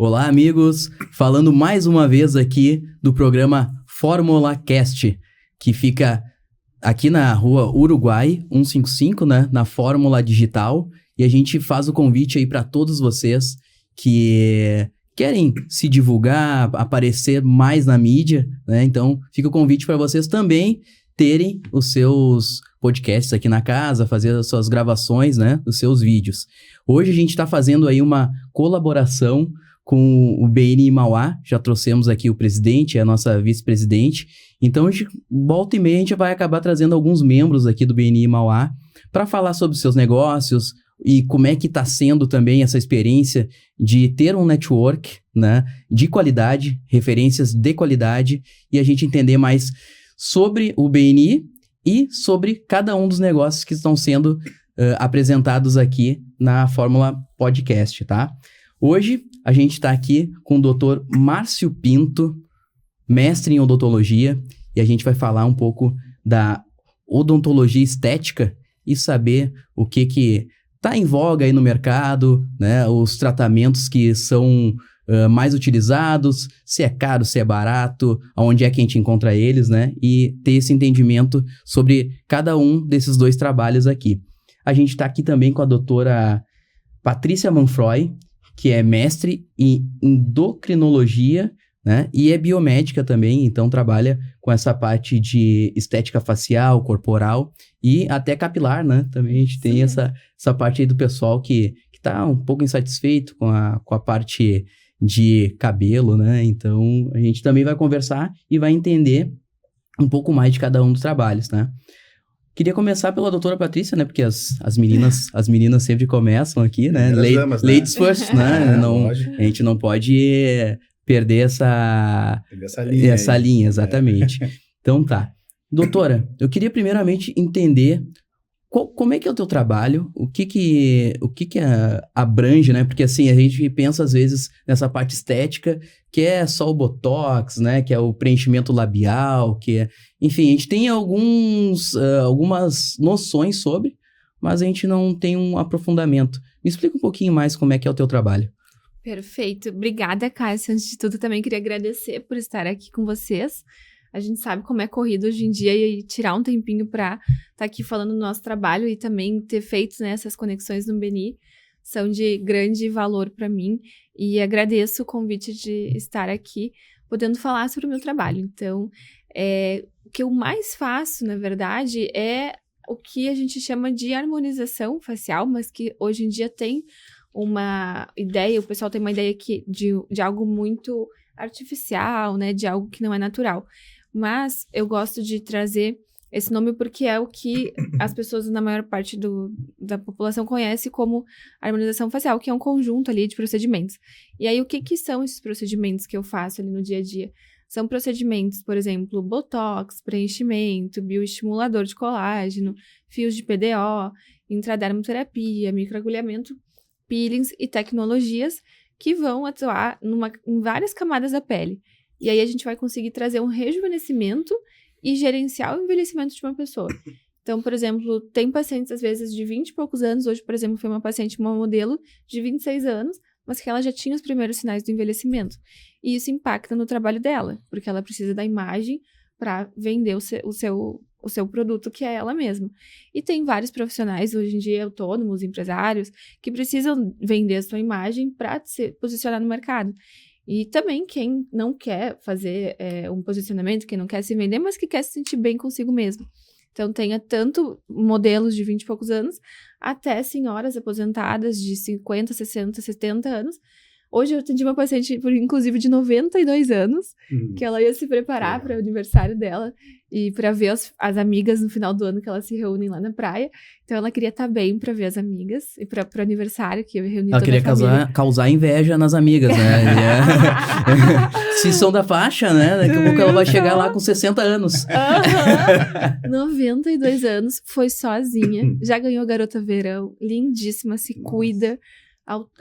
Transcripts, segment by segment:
Olá, amigos! Falando mais uma vez aqui do programa Fórmula Cast, que fica aqui na rua Uruguai 155, né? Na Fórmula Digital. E a gente faz o convite aí para todos vocês que querem se divulgar, aparecer mais na mídia, né? Então, fica o convite para vocês também terem os seus podcasts aqui na casa, fazer as suas gravações, né? Os seus vídeos. Hoje a gente está fazendo aí uma colaboração com o BNI Mauá, já trouxemos aqui o presidente, a nossa vice-presidente. Então, volta e meia, a gente vai acabar trazendo alguns membros aqui do BNI Mauá para falar sobre os seus negócios e como é que está sendo também essa experiência de ter um network, né, de qualidade, referências de qualidade, e a gente entender mais sobre o BNI e sobre cada um dos negócios que estão sendo apresentados aqui na Fórmula Podcast, tá? Hoje, a gente está aqui com o Dr. Márcio Pinto, mestre em odontologia, e a gente vai falar um pouco da odontologia estética e saber o que está em voga aí no mercado, né? Os tratamentos que são mais utilizados, se é caro, se é barato, onde é que a gente encontra eles, né? E ter esse entendimento sobre cada um desses dois trabalhos aqui. A gente está aqui também com a doutora Patrícia Manfroy, que é mestre em endocrinologia, né? E é biomédica também, então trabalha com essa parte de estética facial, corporal e até capilar, né? Também a gente tem essa parte aí do pessoal que tá um pouco insatisfeito com a parte de cabelo, né? Então, a gente também vai conversar e vai entender um pouco mais de cada um dos trabalhos, né? Queria começar pela doutora Patrícia, né? Porque as meninas sempre começam aqui, né? Damas, né? Ladies first, né? A gente não pode perder essa linha, exatamente. Então tá. Doutora, eu queria primeiramente entender como é que é o teu trabalho, o que abrange, né? Porque assim, a gente pensa às vezes nessa parte estética, que é só o botox, né? Que é o preenchimento labial, enfim, a gente tem algumas noções sobre, mas a gente não tem um aprofundamento. Me explica um pouquinho mais como é que é o teu trabalho. Perfeito. Obrigada, Cássio. Antes de tudo, também queria agradecer por estar aqui com vocês. A gente sabe como é corrido hoje em dia e tirar um tempinho para estar aqui falando do nosso trabalho e também ter feito, né, essas conexões no BNI são de grande valor para mim e agradeço o convite de estar aqui podendo falar sobre o meu trabalho. Então, o que eu mais faço, na verdade, é o que a gente chama de harmonização facial, mas que hoje em dia tem uma ideia, o pessoal tem uma ideia de algo muito artificial, né, de algo que não é natural. Mas eu gosto de trazer esse nome porque é o que as pessoas, na maior parte da população, conhece como harmonização facial, que é um conjunto ali de procedimentos. E aí, o que são esses procedimentos que eu faço ali no dia a dia? São procedimentos, por exemplo, botox, preenchimento, bioestimulador de colágeno, fios de PDO, intradermoterapia, microagulhamento, peelings e tecnologias que vão atuar em várias camadas da pele. E aí a gente vai conseguir trazer um rejuvenescimento e gerenciar o envelhecimento de uma pessoa. Então, por exemplo, tem pacientes, às vezes, de 20 e poucos anos. Hoje, por exemplo, foi uma paciente, uma modelo de 26 anos, mas que ela já tinha os primeiros sinais do envelhecimento. E isso impacta no trabalho dela, porque ela precisa da imagem para vender o seu produto, que é ela mesma. E tem vários profissionais, hoje em dia, autônomos, empresários, que precisam vender a sua imagem para se posicionar no mercado. E também quem não quer fazer um posicionamento, quem não quer se vender, mas que quer se sentir bem consigo mesmo. Então, tenha tanto modelos de 20 e poucos anos, até senhoras aposentadas de 50, 60, 70 anos. Hoje eu atendi uma paciente, inclusive, de 92 anos, que ela ia se preparar para o aniversário dela e para ver as amigas no final do ano, que elas se reúnem lá na praia. Então, ela queria estar bem para ver as amigas e para o aniversário, que eu reuni toda a família. Ela queria causar inveja nas amigas, né? Se são da faixa, né? Daqui a pouco ela vai chegar lá com 60 anos. 92 anos, foi sozinha, já ganhou Garota Verão, lindíssima, se cuida,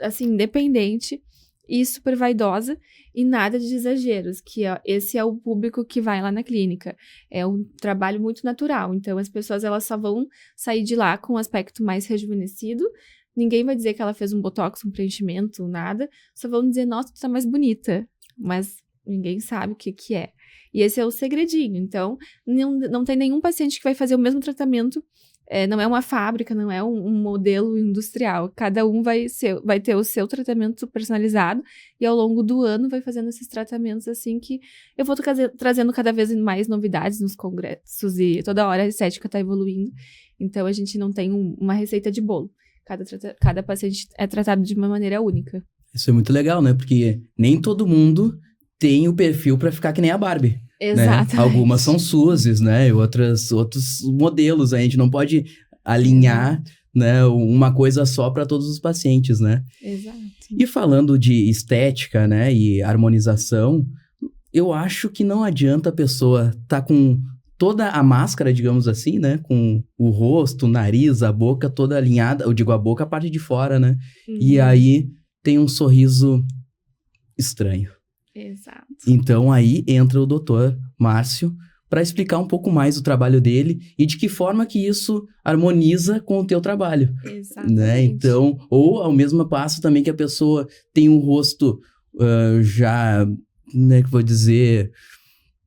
assim, independente. E super vaidosa e nada de exageros, que esse é o público que vai lá na clínica. É um trabalho muito natural, então as pessoas elas só vão sair de lá com um aspecto mais rejuvenescido, ninguém vai dizer que ela fez um botox, um preenchimento, nada. Só vão dizer, nossa, tu tá mais bonita. Mas ninguém sabe o que que é. E esse é o segredinho. Então, não tem nenhum paciente que vai fazer o mesmo tratamento. Não é uma fábrica, não é um modelo industrial. Cada um vai ter o seu tratamento personalizado e ao longo do ano vai fazendo esses tratamentos assim que eu vou trazendo cada vez mais novidades nos congressos e toda hora a estética está evoluindo. Então, a gente não tem uma receita de bolo. Cada paciente é tratado de uma maneira única. Isso é muito legal, né? Porque nem todo mundo tem o perfil para ficar que nem a Barbie. Exatamente. Né? Algumas são Suzes, né? E outros modelos. A gente não pode alinhar, né, uma coisa só para todos os pacientes, né? Exato. E falando de estética, né, e harmonização, eu acho que não adianta a pessoa tá com toda a máscara, digamos assim, né? Com o rosto, o nariz, a boca toda alinhada. Eu digo a boca, a parte de fora, né? E aí tem um sorriso estranho. Exato. Então aí entra o Dr. Márcio para explicar um pouco mais o trabalho dele e de que forma que isso harmoniza com o teu trabalho. Exatamente. Né? Então, ou ao mesmo passo também que a pessoa tem um rosto já, né, que vou dizer,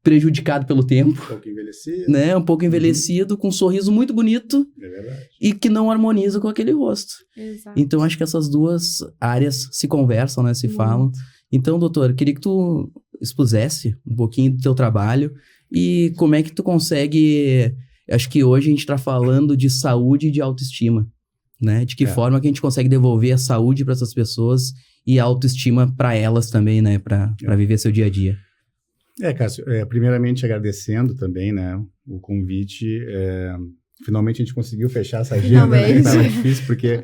prejudicado pelo tempo. Um pouco envelhecido. Né? Um pouco envelhecido, com um sorriso muito bonito. É verdade. E que não harmoniza com aquele rosto. Exato. Então, acho que essas duas áreas se conversam, né? Se falam. Então, doutor, queria que tu expusesse um pouquinho do teu trabalho e como é que tu consegue... Acho que hoje a gente está falando de saúde e de autoestima, né? De que forma que a gente consegue devolver a saúde para essas pessoas e a autoestima para elas também, né? Para viver seu dia a dia. Cássio, primeiramente agradecendo também, né, o convite. Finalmente a gente conseguiu fechar essa agenda, né, que estava difícil, porque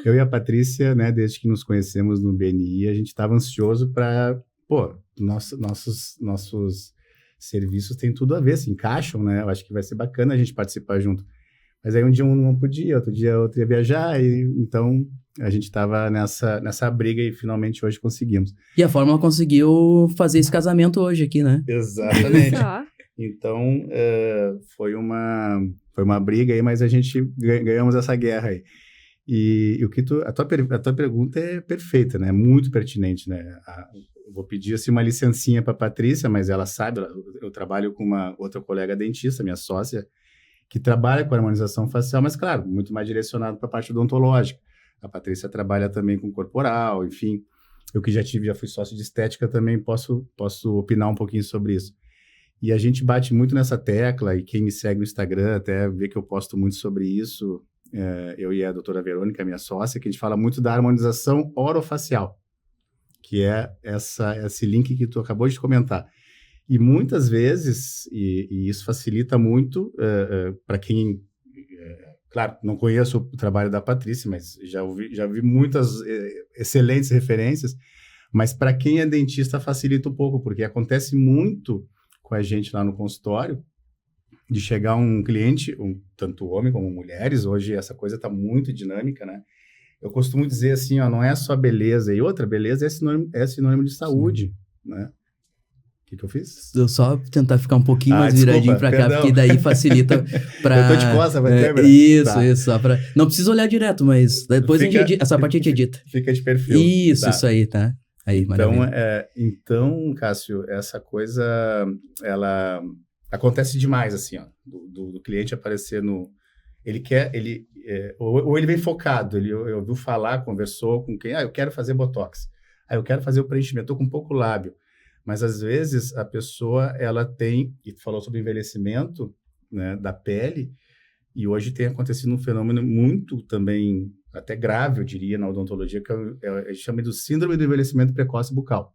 eu e a Patrícia, né, desde que nos conhecemos no BNI, a gente estava ansioso para, nossos serviços têm tudo a ver, se encaixam, né, eu acho que vai ser bacana a gente participar junto. Mas aí um dia um não podia, outro dia outro ia viajar, e então a gente estava nessa briga e finalmente hoje conseguimos. E a Fórmula conseguiu fazer esse casamento hoje aqui, né? Exatamente. Então, foi uma briga aí, mas a gente ganhamos essa guerra aí. E a tua pergunta é perfeita, né? Muito pertinente, né? Eu vou pedir assim, uma licencinha para a Patrícia, mas ela sabe, eu trabalho com uma outra colega dentista, minha sócia, que trabalha com harmonização facial, mas, claro, muito mais direcionado para a parte odontológica. A Patrícia trabalha também com corporal, enfim. Eu que já fui sócio de estética também posso opinar um pouquinho sobre isso. E a gente bate muito nessa tecla, e quem me segue no Instagram até vê que eu posto muito sobre isso, eu e a doutora Verônica, minha sócia, que a gente fala muito da harmonização orofacial, que é esse link que tu acabou de comentar. E muitas vezes, e isso facilita muito para quem... Claro, não conheço o trabalho da Patrícia, mas já vi muitas excelentes referências, mas para quem é dentista facilita um pouco, porque acontece muito com a gente lá no consultório, de chegar um cliente, tanto homem como mulheres, hoje essa coisa está muito dinâmica, né? Eu costumo dizer assim, não é só beleza, e outra, beleza é sinônimo de saúde, né? O que eu fiz? Eu só tentar ficar um pouquinho mais viradinho pra cá, porque daí facilita pra... Eu tô de costas, vai ter, Isso, só pra... Não precisa olhar direto, mas depois essa parte a gente edita. Fica de perfil. Isso aí, tá? Aí, então, Cássio, essa coisa, ela acontece demais, assim, do cliente aparecer no... Ou ele vem focado, ele ouviu falar, conversou com quem, eu quero fazer botox, eu quero fazer o preenchimento, tô com pouco lábio. Mas, às vezes, a pessoa, ela tem, e tu falou sobre envelhecimento, né, da pele, e hoje tem acontecido um fenômeno muito também, até grave, eu diria, na odontologia, que a gente chama de síndrome do envelhecimento precoce bucal.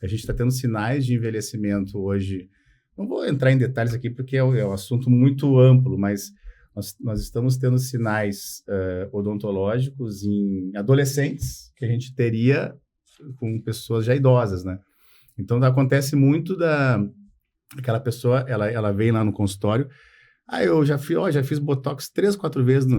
A gente está tendo sinais de envelhecimento hoje, não vou entrar em detalhes aqui, porque é um assunto muito amplo, mas nós estamos tendo sinais odontológicos em adolescentes, que a gente teria com pessoas já idosas, né? Então, acontece muito aquela pessoa, ela vem lá no consultório, eu já fiz botox 3, 4 vezes,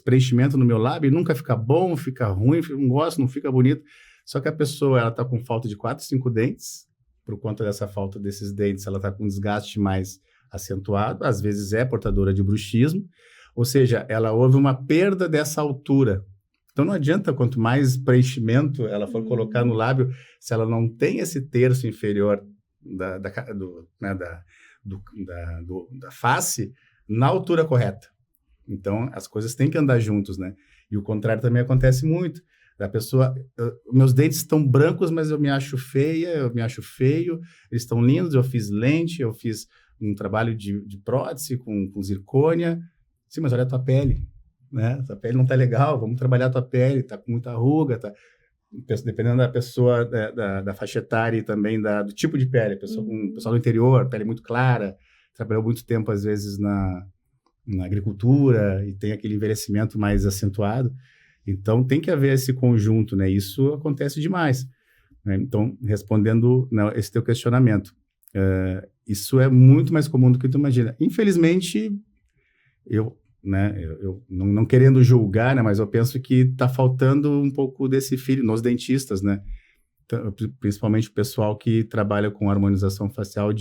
preenchimento no meu lábio, e nunca fica bom, fica ruim, não gosto, não fica bonito. Só que a pessoa, ela tá com falta de 4, 5 dentes, por conta dessa falta desses dentes, ela tá com um desgaste mais acentuado, às vezes é portadora de bruxismo, ou seja, houve uma perda dessa altura, Então não adianta, quanto mais preenchimento ela for colocar no lábio, se ela não tem esse terço inferior da face na altura correta. Então as coisas têm que andar juntos, né? E o contrário também acontece muito. Da pessoa, meus dentes estão brancos, mas eu me acho feia, eu me acho feio, eles estão lindos, eu fiz lente, eu fiz um trabalho de prótese com zircônia. Sim, mas olha a tua pele, né? Tua pele não tá legal, vamos trabalhar a tua pele, tá com muita ruga, tá... Dependendo da pessoa, da faixa etária e também do tipo de pele. Pessoal do interior, pele muito clara, trabalhou muito tempo, às vezes, na agricultura e tem aquele envelhecimento mais acentuado. Então, tem que haver esse conjunto, né? Isso acontece demais. Né? Então, respondendo esse teu questionamento, isso é muito mais comum do que tu imagina. Infelizmente, eu não querendo julgar, né? Mas eu penso que está faltando um pouco desse feeling nos dentistas, né? Então, principalmente o pessoal que trabalha com harmonização facial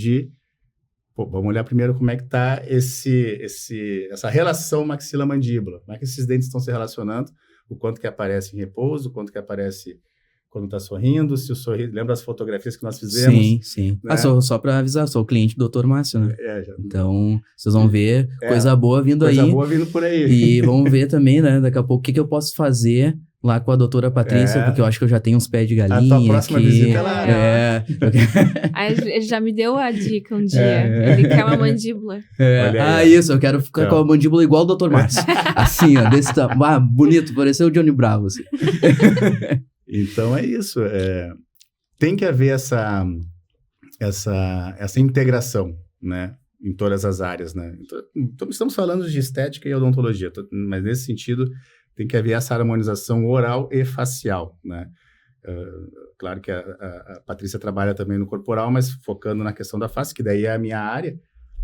vamos olhar primeiro como é que está essa relação maxila-mandíbula. Como é que esses dentes estão se relacionando? O quanto que aparece em repouso, o quanto que aparece quando está sorrindo, se o sorriso... Lembra as fotografias que nós fizemos? Sim. Né? Só para avisar, sou o cliente do Dr. Márcio, né? Já. Então, vocês vão ver coisa boa vindo aí. Coisa boa vindo por aí. E vamos ver também, né, daqui a pouco, o que eu posso fazer lá com a doutora Patrícia, porque eu acho que eu já tenho uns pés de galinha. A tua próxima visita é lá. Aí ele já me deu a dica um dia. Ele quer uma mandíbula. Isso, eu quero ficar com a mandíbula igual o Dr. Márcio. Assim, ó, desse tamanho. Bonito, pareceu o Johnny Bravo. Assim. Então é isso. Tem que haver essa integração, né? Em todas as áreas, né? Então, estamos falando de estética e odontologia, mas nesse sentido tem que haver essa harmonização oral e facial, né? Claro que a Patrícia trabalha também no corporal, mas focando na questão da face, que daí é a minha área,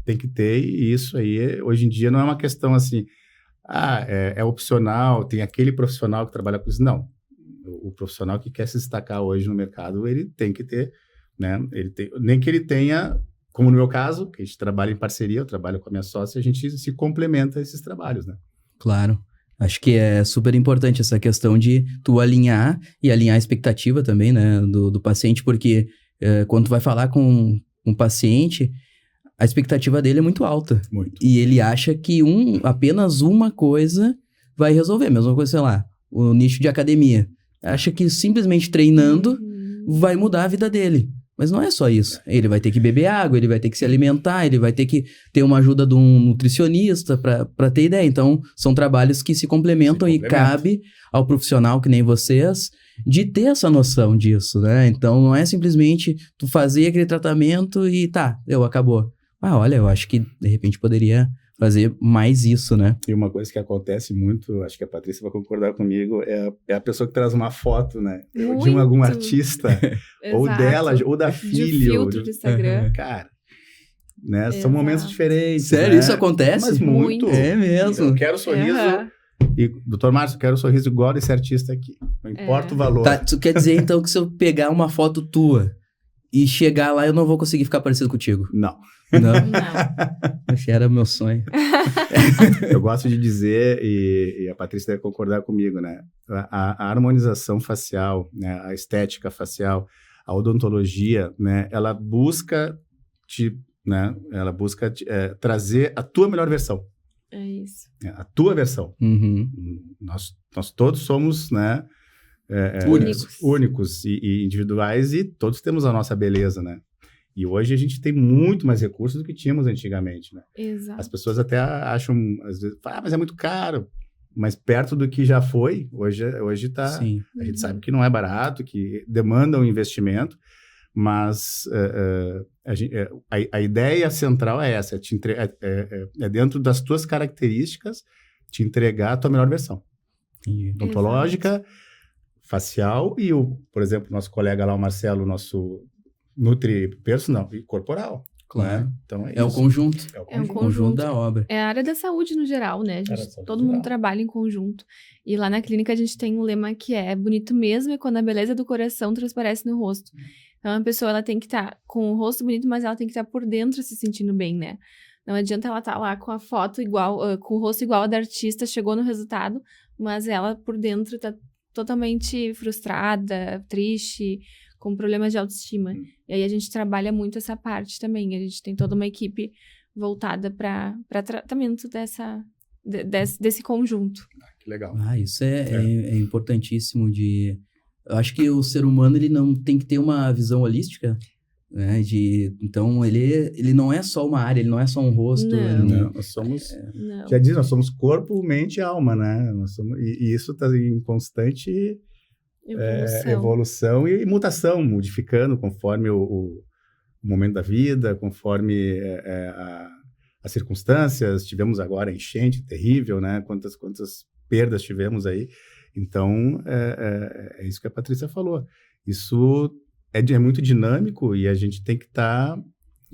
tem que ter, e isso aí, hoje em dia, não é uma questão assim, é opcional, tem aquele profissional que trabalha com isso, não. O profissional que quer se destacar hoje no mercado, ele tem que ter, né? Nem que ele tenha, como no meu caso, que a gente trabalha em parceria, eu trabalho com a minha sócia, a gente se complementa esses trabalhos, né? Claro. Acho que é super importante essa questão de tu alinhar a expectativa também, né, do paciente, porque quando tu vai falar com um paciente, a expectativa dele é muito alta. Muito. E ele acha que apenas uma coisa vai resolver. Mesma coisa, sei lá, o nicho de academia. Acha que simplesmente treinando vai mudar a vida dele. Mas não é só isso. Ele vai ter que beber água, ele vai ter que se alimentar, ele vai ter que ter uma ajuda de um nutricionista para ter ideia. Então, são trabalhos que se complementam e cabe ao profissional que nem vocês de ter essa noção disso, né? Então, não é simplesmente tu fazer aquele tratamento e acabou. Olha, eu acho que de repente poderia fazer mais isso, né? E uma coisa que acontece muito, acho que a Patrícia vai concordar comigo, é a pessoa que traz uma foto, né? De algum artista, ou dela, ou da filha. De filtro do Instagram. Cara, né? São momentos diferentes. Sério, né? isso acontece? Mas muito. É mesmo. Eu quero sorriso. E, Dr. Márcio, eu quero sorriso igual desse artista aqui. Não importa o valor. Tá, tu quer dizer, então, que se eu pegar uma foto tua e chegar lá, eu não vou conseguir ficar parecido contigo? Não. Não. Acho que era meu sonho. Eu gosto de dizer, e a Patrícia deve concordar comigo, né? A harmonização facial, né? A estética facial, a odontologia, né? Ela busca trazer a tua melhor versão. É isso. A tua versão. Uhum. Nós todos somos, né? Únicos e individuais, e todos temos a nossa beleza, né? E hoje a gente tem muito mais recursos do que tínhamos antigamente, né? Exato. As pessoas até acham, às vezes, mas é muito caro. Mas perto do que já foi, hoje tá... Sim. A gente sabe que não é barato, que demanda um investimento, mas a ideia central é essa, é dentro das tuas características te entregar a tua melhor versão. Odontológica, facial e, por exemplo, nosso colega lá, o Marcelo, nosso nutri-personal e corporal. Claro. Né? Então é isso. O conjunto. É um conjunto da obra. É a área da saúde no geral, né? Todo mundo trabalha em conjunto. E lá na clínica a gente tem um lema que é bonito mesmo é quando a beleza do coração transparece no rosto. Então a pessoa ela tem que estar com o rosto bonito, mas ela tem que estar por dentro se sentindo bem, né? Não adianta ela estar lá com a foto igual, com o rosto igual a da artista, chegou no resultado, mas ela por dentro tá totalmente frustrada, triste, com problemas de autoestima. E aí a gente trabalha muito essa parte também. A gente tem toda uma equipe voltada para tratamento desse conjunto. Que legal. Isso é importantíssimo eu acho que o ser humano, ele não tem que ter uma visão holística, né? Então, ele não é só uma área, ele não é só um rosto. Não, nós somos... Já diz, nós somos corpo, mente e alma, né? E isso está em constante evolução e mutação, modificando conforme o momento da vida, conforme as circunstâncias. Tivemos agora enchente terrível, né? Quantas perdas tivemos aí. Então, é isso que a Patrícia falou. Isso é muito dinâmico e a gente tem que estar,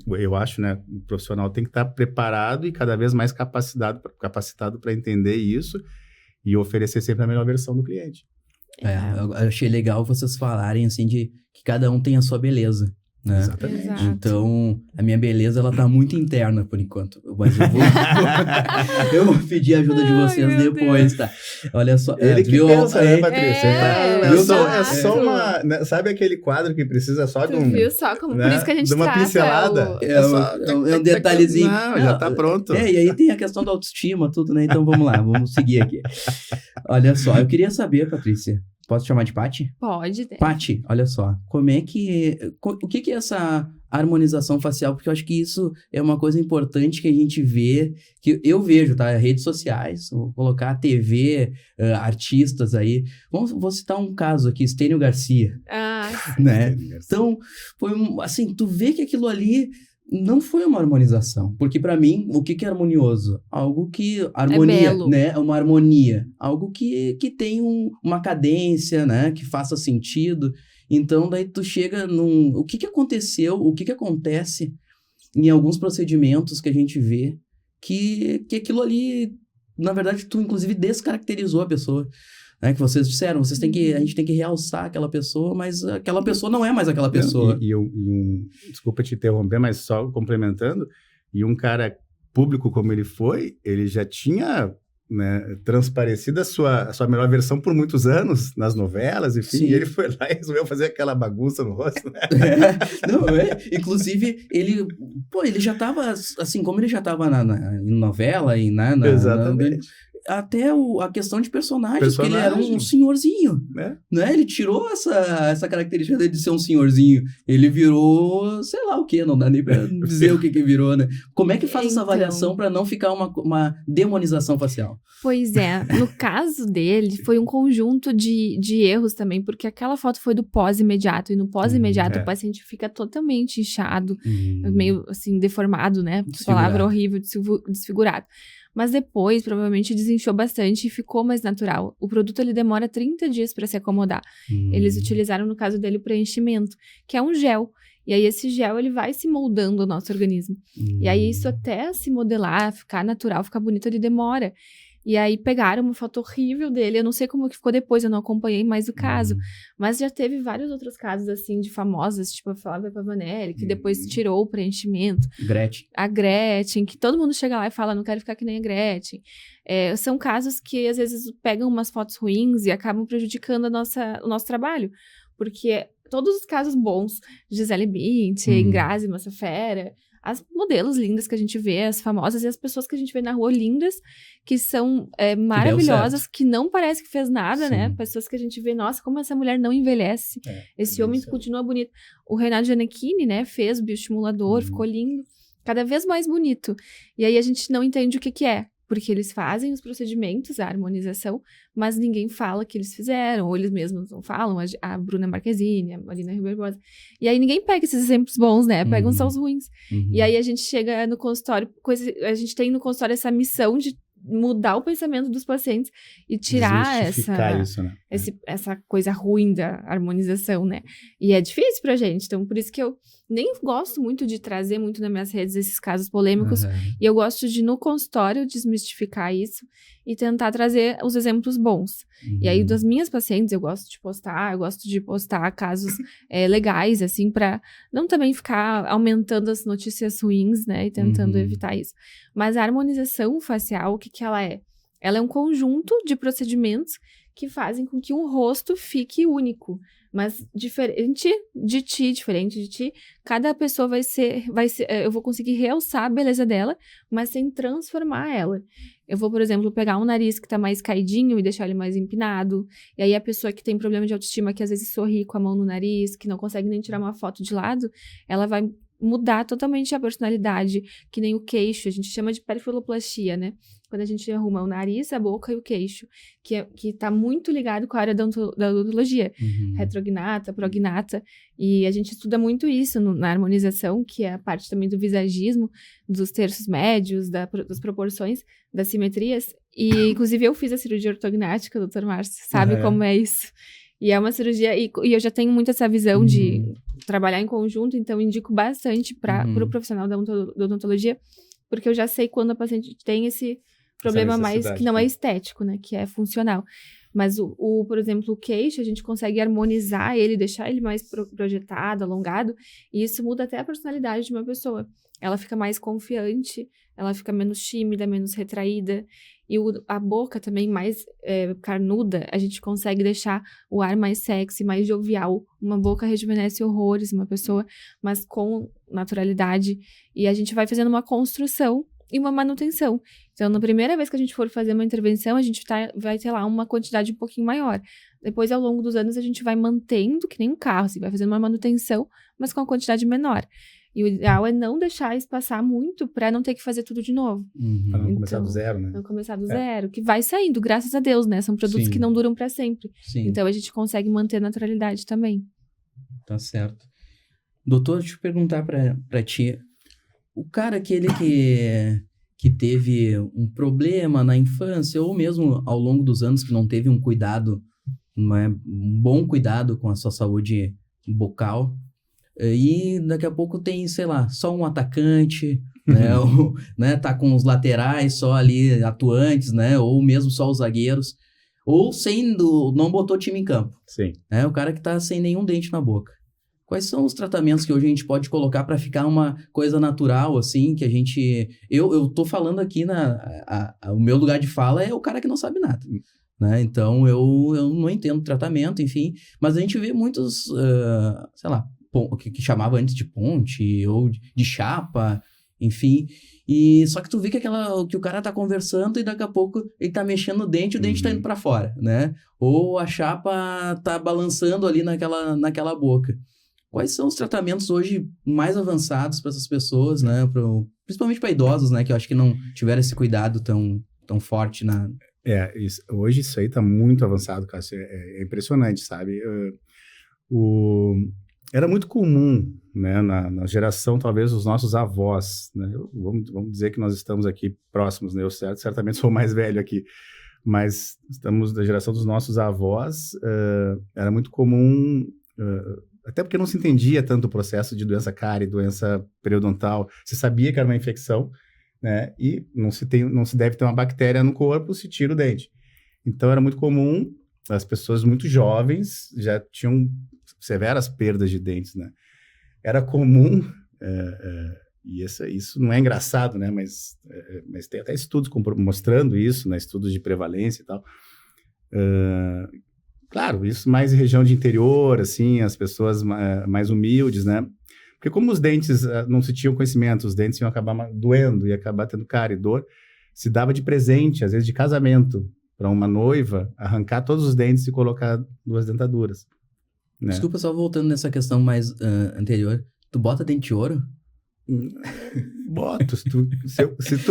eu acho, né? O profissional tem que estar preparado e cada vez mais capacitado para entender isso e oferecer sempre a melhor versão do cliente. Eu achei legal vocês falarem, assim, de que cada um tem a sua beleza, né? Exatamente. Exato. Então, a minha beleza, ela tá muito interna, por enquanto. Mas eu vou pedir a ajuda de vocês depois, tá? Olha só. Ele que pensa, né, Patrícia? É só uma... Né, sabe aquele quadro que precisa só de Tu viu só como... Né, por isso que a gente de uma trata pincelada. É um detalhezinho. Não, já tá pronto. E aí tem a questão da autoestima, tudo, né? Então, vamos lá, vamos seguir aqui. Olha só, eu queria saber, Patrícia, posso chamar de Paty? Pode. Paty, olha só, o que é essa harmonização facial? Porque eu acho que isso é uma coisa importante que a gente vê, que eu vejo, tá? Redes sociais, vou colocar a TV, artistas aí. Vou citar um caso aqui, Estênio Garcia. Né? Então, assim, tu vê que aquilo ali não foi uma harmonização, porque pra mim, o que é harmonioso? Algo que... Harmonia, né? É uma harmonia. Algo que tem uma cadência, né? Que faça sentido. Então, daí tu chega o que aconteceu, o que acontece em alguns procedimentos que a gente vê, que aquilo ali, na verdade, tu inclusive descaracterizou a pessoa. Né, que vocês disseram, a gente tem que realçar aquela pessoa, mas aquela pessoa não é mais aquela pessoa. Desculpa te interromper, mas só complementando, e um cara público como ele foi, ele já tinha, né, transparecido a sua melhor versão por muitos anos nas novelas, enfim, e ele foi lá e resolveu fazer aquela bagunça no rosto, né? Inclusive, ele já estava, assim, como ele já estava em novela e Exatamente. Até a questão de personagens, que ele era um senhorzinho, né? Ele tirou essa característica dele de ser um senhorzinho. Ele virou, sei lá o que, não dá nem pra dizer o que virou, né? Como é que faz essa avaliação para não ficar uma demonização facial? Pois é, no caso dele, foi um conjunto de erros também, porque aquela foto foi do pós-imediato, e no pós-imediato o paciente fica totalmente inchado, meio assim, deformado, né? Palavra horrível, desfigurado. Mas depois, provavelmente, desinchou bastante e ficou mais natural. O produto, ele demora 30 dias para se acomodar. Eles utilizaram, no caso dele, o preenchimento, que é um gel. E aí, esse gel, ele vai se moldando ao nosso organismo. E aí, isso até se modelar, ficar natural, ficar bonito, ele demora. E aí, pegaram uma foto horrível dele. Eu não sei como que ficou depois, eu não acompanhei mais o caso. Mas já teve vários outros casos, assim, de famosas, tipo a Flávia Pavanelli, que depois tirou o preenchimento. A Gretchen, que todo mundo chega lá e fala, não quero ficar que nem a Gretchen. São casos que, às vezes, pegam umas fotos ruins e acabam prejudicando o nosso trabalho. Porque todos os casos bons, Gisele Bündchen, Grazi Massafera, as modelos lindas que a gente vê, as famosas e as pessoas que a gente vê na rua lindas, que são maravilhosas, que não parece que fez nada, né? Pessoas que a gente vê, nossa, como essa mulher não envelhece. Esse homem continua bonito. O Renato Gianecchini, né, fez o bioestimulador, ficou lindo, cada vez mais bonito. E aí a gente não entende o que é. Porque eles fazem os procedimentos, a harmonização, mas ninguém fala que eles fizeram, ou eles mesmos não falam, a Bruna Marquezine, a Marina Ribeiro Bosa. E aí ninguém pega esses exemplos bons, né? Pegam só os ruins. E aí a gente chega no consultório, a gente tem no consultório essa missão de mudar o pensamento dos pacientes e tirar essa coisa ruim da harmonização, né? E é difícil pra gente, então por isso que eu nem gosto muito de trazer muito nas minhas redes esses casos polêmicos, e eu gosto de, no consultório, desmistificar isso e tentar trazer os exemplos bons. E aí, das minhas pacientes, eu gosto de postar casos legais, assim, pra não também ficar aumentando as notícias ruins, né, e tentando evitar isso. Mas a harmonização facial, o que ela é? Ela é um conjunto de procedimentos que fazem com que um rosto fique único, mas diferente de ti, cada pessoa vai ser, eu vou conseguir realçar a beleza dela, mas sem transformar ela. Eu vou, por exemplo, pegar um nariz que tá mais caidinho e deixar ele mais empinado, e aí a pessoa que tem problema de autoestima, que às vezes sorri com a mão no nariz, que não consegue nem tirar uma foto de lado, ela vai mudar totalmente a personalidade, que nem o queixo, a gente chama de perfiloplastia, né? Quando a gente arruma o nariz, a boca e o queixo, que tá muito ligado com a área da odontologia, retrognata, prognata, e a gente estuda muito isso na harmonização, que é a parte também do visagismo, dos terços médios, das proporções, das simetrias, e inclusive eu fiz a cirurgia ortognática, doutor Márcio, sabe como é isso? E é uma cirurgia, e eu já tenho muito essa visão de trabalhar em conjunto, então indico bastante para o profissional da odontologia, porque eu já sei quando a paciente tem esse problema mais que não é estético, né, que é funcional. Mas por exemplo, o queixo, a gente consegue harmonizar ele, deixar ele mais projetado, alongado, e isso muda até a personalidade de uma pessoa. Ela fica mais confiante, ela fica menos tímida, menos retraída. E a boca também mais carnuda, a gente consegue deixar o ar mais sexy, mais jovial. Uma boca rejuvenesce horrores uma pessoa, mas com naturalidade. E a gente vai fazendo uma construção e uma manutenção. Então, na primeira vez que a gente for fazer uma intervenção, a gente vai ter lá uma quantidade um pouquinho maior. Depois, ao longo dos anos, a gente vai mantendo, que nem um carro, assim, vai fazendo uma manutenção, mas com uma quantidade menor. E o ideal é não deixar isso passar muito para não ter que fazer tudo de novo. Para não começar do zero, né? Não começar do zero, que vai saindo, graças a Deus, né? São produtos que não duram para sempre. Sim. Então, a gente consegue manter a naturalidade também. Tá certo. Doutor, deixa eu perguntar para ti. O cara, aquele que teve um problema na infância, ou mesmo ao longo dos anos que não teve um cuidado, um bom cuidado com a sua saúde bucal, e daqui a pouco tem, sei lá, só um atacante, né, ou, né, tá com os laterais só ali atuantes, né, ou mesmo só os zagueiros, ou não botou time em campo. Sim. Né, o cara que tá sem nenhum dente na boca. Quais são os tratamentos que hoje a gente pode colocar para ficar uma coisa natural, assim, que a gente... Eu tô falando aqui, o meu lugar de fala é o cara que não sabe nada, né? Então, eu não entendo tratamento, enfim, mas a gente vê muitos, sei lá, que chamava antes de ponte, ou de chapa, enfim, e só que tu vê que o cara tá conversando e daqui a pouco ele tá mexendo o dente tá indo para fora, né? Ou a chapa tá balançando ali naquela boca. Quais são os tratamentos hoje mais avançados para essas pessoas, né? Principalmente para idosos, né? Que eu acho que não tiveram esse cuidado tão forte na... Hoje isso aí tá muito avançado, Cássio. É impressionante, sabe? Era muito comum, né? Na geração, talvez, dos nossos avós, né? Vamos dizer que nós estamos aqui próximos, né? Eu certamente sou o mais velho aqui, mas estamos da geração dos nossos avós. Era muito comum... até porque não se entendia tanto o processo de doença cárie, doença periodontal. Se sabia que era uma infecção, né? E não se deve ter uma bactéria no corpo, se tira o dente. Então, era muito comum, as pessoas muito jovens já tinham severas perdas de dentes, né? Era comum, e isso não é engraçado, né? Mas tem até estudos mostrando isso, né? Estudos de prevalência e tal. Claro, isso mais em região de interior, assim, as pessoas mais humildes, né? Porque como os dentes não se tinham conhecimento, os dentes iam acabar doendo, ia acabar tendo cárie e dor, se dava de presente, às vezes de casamento, para uma noiva, arrancar todos os dentes e colocar 2 dentaduras. Né? Desculpa, só voltando nessa questão mais anterior, tu bota dente de ouro? Boto, se tu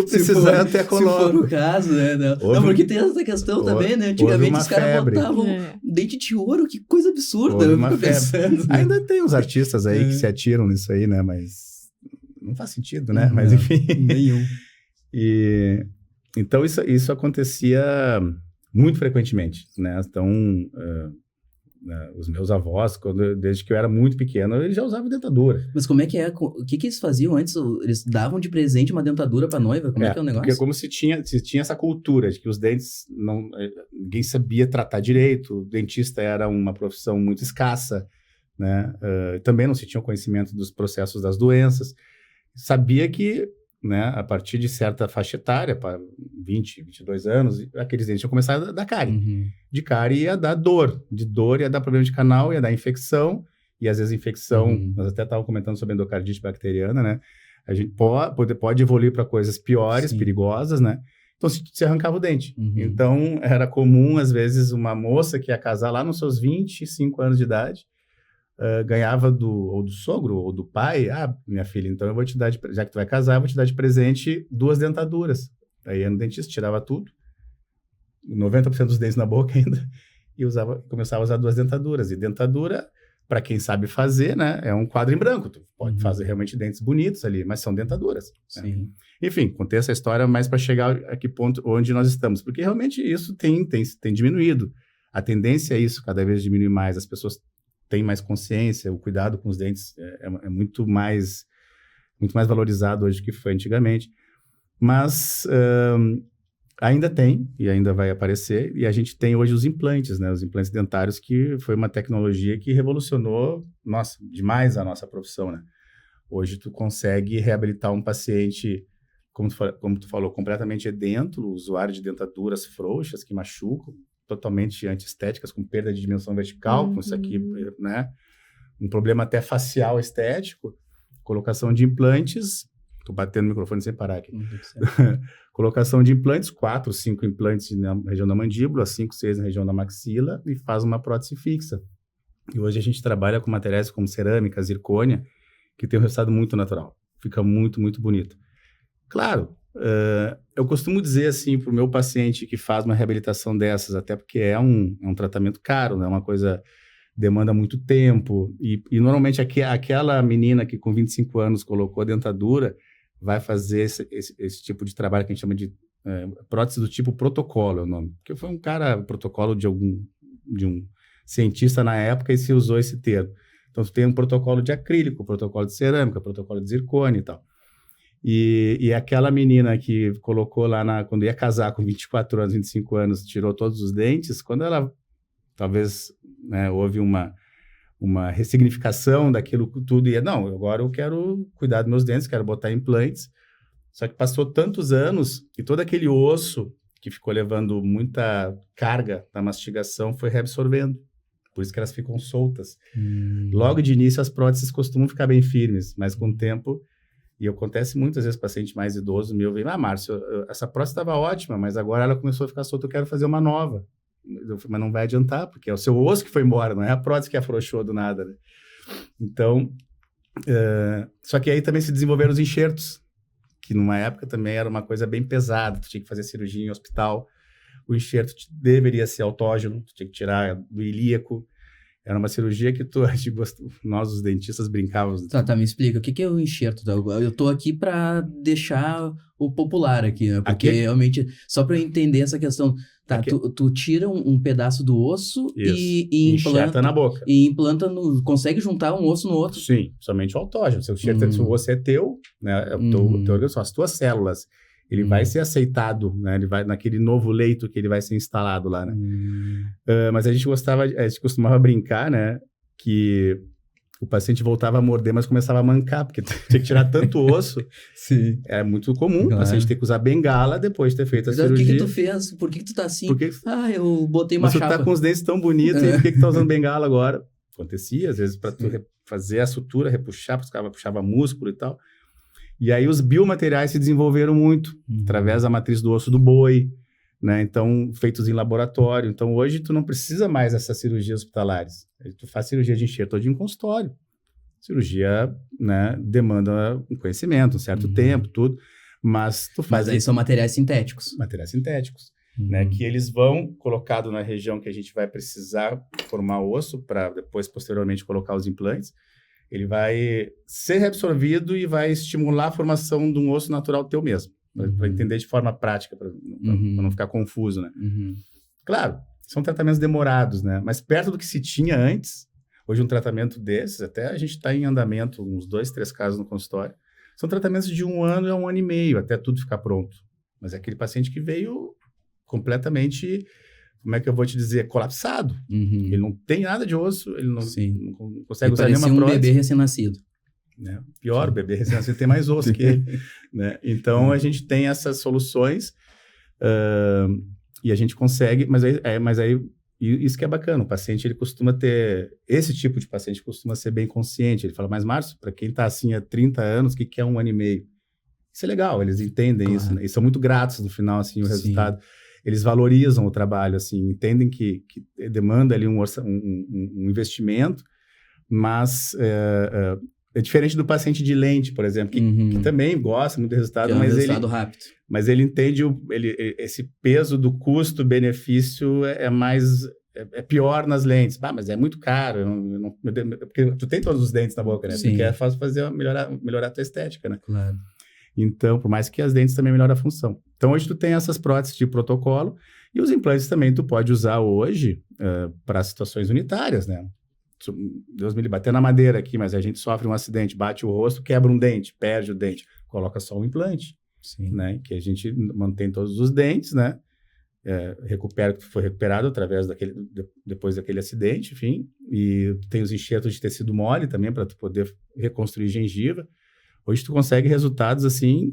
precisar, eu até coloco. Se for o caso, né? Não, porque tem essa questão também, né? Antigamente os caras botavam dente de ouro, que coisa absurda. Eu fico pensando, né? Ainda tem uns artistas aí que se atiram nisso aí, né? Mas não faz sentido, né? Mas enfim. Nenhum. Então isso acontecia muito frequentemente, né? Então... os meus avós, desde que eu era muito pequeno, eles já usavam dentadura. Mas como é que é? O que eles faziam antes? Eles davam de presente uma dentadura pra noiva? Como é que é o negócio? Porque como se tinha essa cultura de que os dentes, ninguém sabia tratar direito, o dentista era uma profissão muito escassa, né? Também não se tinha o conhecimento dos processos das doenças. Sabia que né, a partir de certa faixa etária, para 20, 22 anos, aqueles dentes iam começar a dar cárie. De cárie ia dar dor, de dor ia dar problema de canal, ia dar infecção, e às vezes infecção, nós até estávamos comentando sobre endocardite bacteriana, né, a gente pode evoluir para coisas piores, perigosas, né, então se arrancava o dente. Então era comum, às vezes, uma moça que ia casar lá nos seus 25 anos de idade, ganhava ou do sogro ou do pai, minha filha, então eu vou te dar, já que tu vai casar, eu vou te dar de presente 2 dentaduras. Aí ia no dentista, tirava tudo, 90% dos dentes na boca ainda, e começava a usar 2 dentaduras. E dentadura, para quem sabe fazer, né, é um quadro em branco. Tu pode fazer realmente dentes bonitos ali, mas são dentaduras. Sim. Né? Enfim, contei essa história mais para chegar a que ponto onde nós estamos, porque realmente isso tem diminuído. A tendência é isso, cada vez diminuir mais, as pessoas tem mais consciência, o cuidado com os dentes é muito mais valorizado hoje do que foi antigamente. Mas ainda tem, e ainda vai aparecer, e a gente tem hoje os implantes, né? Os implantes dentários, que foi uma tecnologia que revolucionou, demais a nossa profissão, né? Hoje tu consegue reabilitar um paciente, como tu falou, completamente edêntulo, usuário de dentaduras frouxas, que machucam, totalmente antiestéticas, com perda de dimensão vertical, com isso aqui, né? Um problema até facial estético, colocação de implantes, tô batendo no microfone sem parar aqui. Colocação de implantes, 4, 5 implantes na região da mandíbula, 5, 6 na região da maxila, e faz uma prótese fixa. E hoje a gente trabalha com materiais como cerâmica, zircônia, que tem um resultado muito natural. Fica muito, muito bonito. Claro, eu costumo dizer assim para o meu paciente que faz uma reabilitação dessas, até porque é um tratamento caro, né? Uma coisa demanda muito tempo, e normalmente aquela menina que com 25 anos colocou a dentadura vai fazer esse tipo de trabalho que a gente chama de prótese do tipo protocolo, é o nome, porque foi protocolo de um cientista na época, e se usou esse termo. Então, tu tem um protocolo de acrílico, protocolo de cerâmica, protocolo de zircônia e tal. E aquela menina que colocou lá, quando ia casar com 24 anos, 25 anos, tirou todos os dentes, quando ela, talvez, né, houve uma ressignificação daquilo tudo, e não, agora eu quero cuidar dos meus dentes, quero botar implantes. Só que passou tantos anos, e todo aquele osso que ficou levando muita carga na mastigação foi reabsorvendo. Por isso que elas ficam soltas. Logo de início, as próteses costumam ficar bem firmes, mas com o tempo... E acontece muitas vezes, paciente mais idoso meu vem, Márcio, essa prótese estava ótima, mas agora ela começou a ficar solta, eu quero fazer uma nova. Mas não vai adiantar, porque é o seu osso que foi embora, não é a prótese que afrouxou do nada, né? Então, só que aí também se desenvolveram os enxertos, que numa época também era uma coisa bem pesada, tu tinha que fazer cirurgia em hospital, o enxerto deveria ser autógeno, tu tinha que tirar do ilíaco. Era uma cirurgia que nós, os dentistas, brincávamos. Tá, me explica. O que é o enxerto? Eu tô aqui para deixar o popular aqui, né? Porque realmente, só para eu entender essa questão, tá, tu tira um pedaço do osso e implanta na boca. E implanta consegue juntar um osso no outro? Sim, somente o autógeno. Se o osso é teu, né? É o teu, são as tuas células. Ele vai ser aceitado, né? Ele vai naquele novo leito que ele vai ser instalado lá, né? Mas a gente costumava brincar, né? Que o paciente voltava a morder, mas começava a mancar, porque tinha que tirar tanto osso. Sim. É muito comum o paciente ter que usar bengala depois de ter feito a cirurgia. O que tu fez? Por que tu tá assim? Eu botei uma chapa. Mas tu tá com os dentes tão bonitos, e por que tu tá usando bengala agora? Acontecia, às vezes, para tu fazer a sutura, repuxar, porque puxava músculo e tal. E aí os biomateriais se desenvolveram muito, através da matriz do osso do boi, né? Então, feitos em laboratório. Então, hoje tu não precisa mais dessas cirurgias hospitalares. Tu faz cirurgia de enxerto hoje em consultório. Cirurgia, né, demanda um conhecimento, um certo tempo, tudo. Mas tu faz... Mas aí são materiais sintéticos. Materiais sintéticos, né? Que eles vão colocado na região que a gente vai precisar formar o osso para depois, posteriormente, colocar os implantes. Ele vai ser reabsorvido e vai estimular a formação de um osso natural teu mesmo, para entender de forma prática, para não ficar confuso, né? Claro, são tratamentos demorados, né? Mas perto do que se tinha antes, hoje um tratamento desses, até a gente está em andamento, uns 2, 3 casos no consultório, são tratamentos de 1 ano a 1 ano e meio, até tudo ficar pronto. Mas é aquele paciente que veio completamente... Como é que eu vou te dizer? Colapsado. Ele não tem nada de osso, ele não consegue usar nenhuma prótese. Um bebê recém-nascido. né? Pior, o bebê recém-nascido tem mais osso que ele, né? Então, a gente tem essas soluções e a gente consegue, mas aí isso que é bacana, o paciente, ele costuma ter, esse tipo de paciente costuma ser bem consciente, ele fala, mas Márcio, para quem está assim há 30 anos, o que é 1 ano e meio? Isso é legal, eles entendem isso, né? E são muito gratos no final, assim, o resultado. Eles valorizam o trabalho, assim, entendem que demanda ali um investimento, mas é diferente do paciente de lente, por exemplo, que também gosta muito do resultado, mas resultado rápido. Mas ele entende esse peso do custo-benefício é pior nas lentes. Mas é muito caro, porque tu tem todos os dentes na boca, né? Sim. Porque é fácil melhorar a tua estética, né? Claro. Então, por mais que as dentes também melhorem a função. Então, hoje tu tem essas próteses de protocolo e os implantes também tu pode usar hoje para situações unitárias, né? Deus me livre, bater na madeira aqui, mas a gente sofre um acidente, bate o rosto, quebra um dente, perde o dente, coloca só um implante. Sim. Né? Que a gente mantém todos os dentes, né? Recupera o que foi recuperado depois daquele acidente, enfim. E tem os enxertos de tecido mole também para tu poder reconstruir gengiva. Hoje tu consegue resultados assim,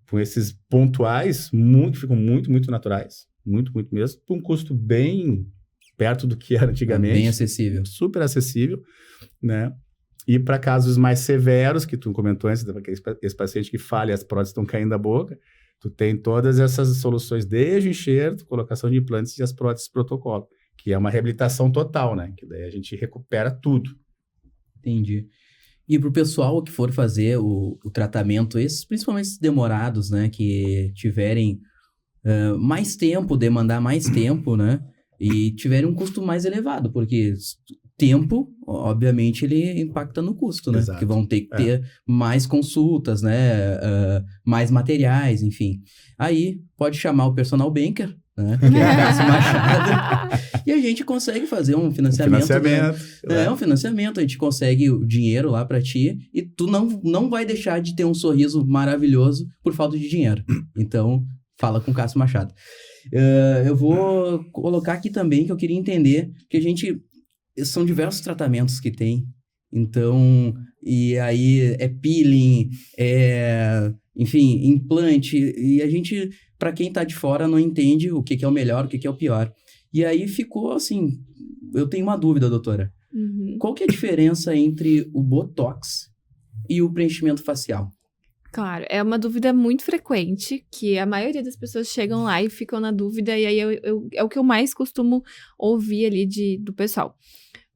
com esses pontuais, ficam muito, muito naturais. Muito, muito mesmo. Por um custo bem perto do que era antigamente. Bem acessível. Super acessível, né? E para casos mais severos, que tu comentou antes, esse paciente que falha e as próteses estão caindo da boca, tu tem todas essas soluções, desde o enxerto, colocação de implantes e as próteses protocolo, que é uma reabilitação total, né? Que daí a gente recupera tudo. Entendi. E para o pessoal que for fazer o tratamento, esses principalmente esses demorados, né? Que tiverem mais tempo, demandar mais tempo, né? E tiverem um custo mais elevado, porque tempo, obviamente, ele impacta no custo, né? Exato. Porque vão ter que ter mais consultas, né? Mais materiais, enfim. Aí, pode chamar o personal banker, né? Que é o Cássio Machado. E a gente consegue fazer um financiamento. Né? Um financiamento, a gente consegue o dinheiro lá pra ti e tu não vai deixar de ter um sorriso maravilhoso por falta de dinheiro. Então, fala com o Cássio Machado. Eu vou colocar aqui também que eu queria entender que são diversos tratamentos que tem, então, e aí é peeling, enfim, implante, e a gente, para quem tá de fora, não entende o que é o melhor, o que é o pior. E aí ficou assim, eu tenho uma dúvida, doutora. Qual que é a diferença entre o Botox e o preenchimento facial? Claro, é uma dúvida muito frequente, que a maioria das pessoas chegam lá e ficam na dúvida, e aí é o que eu mais costumo ouvir ali do pessoal.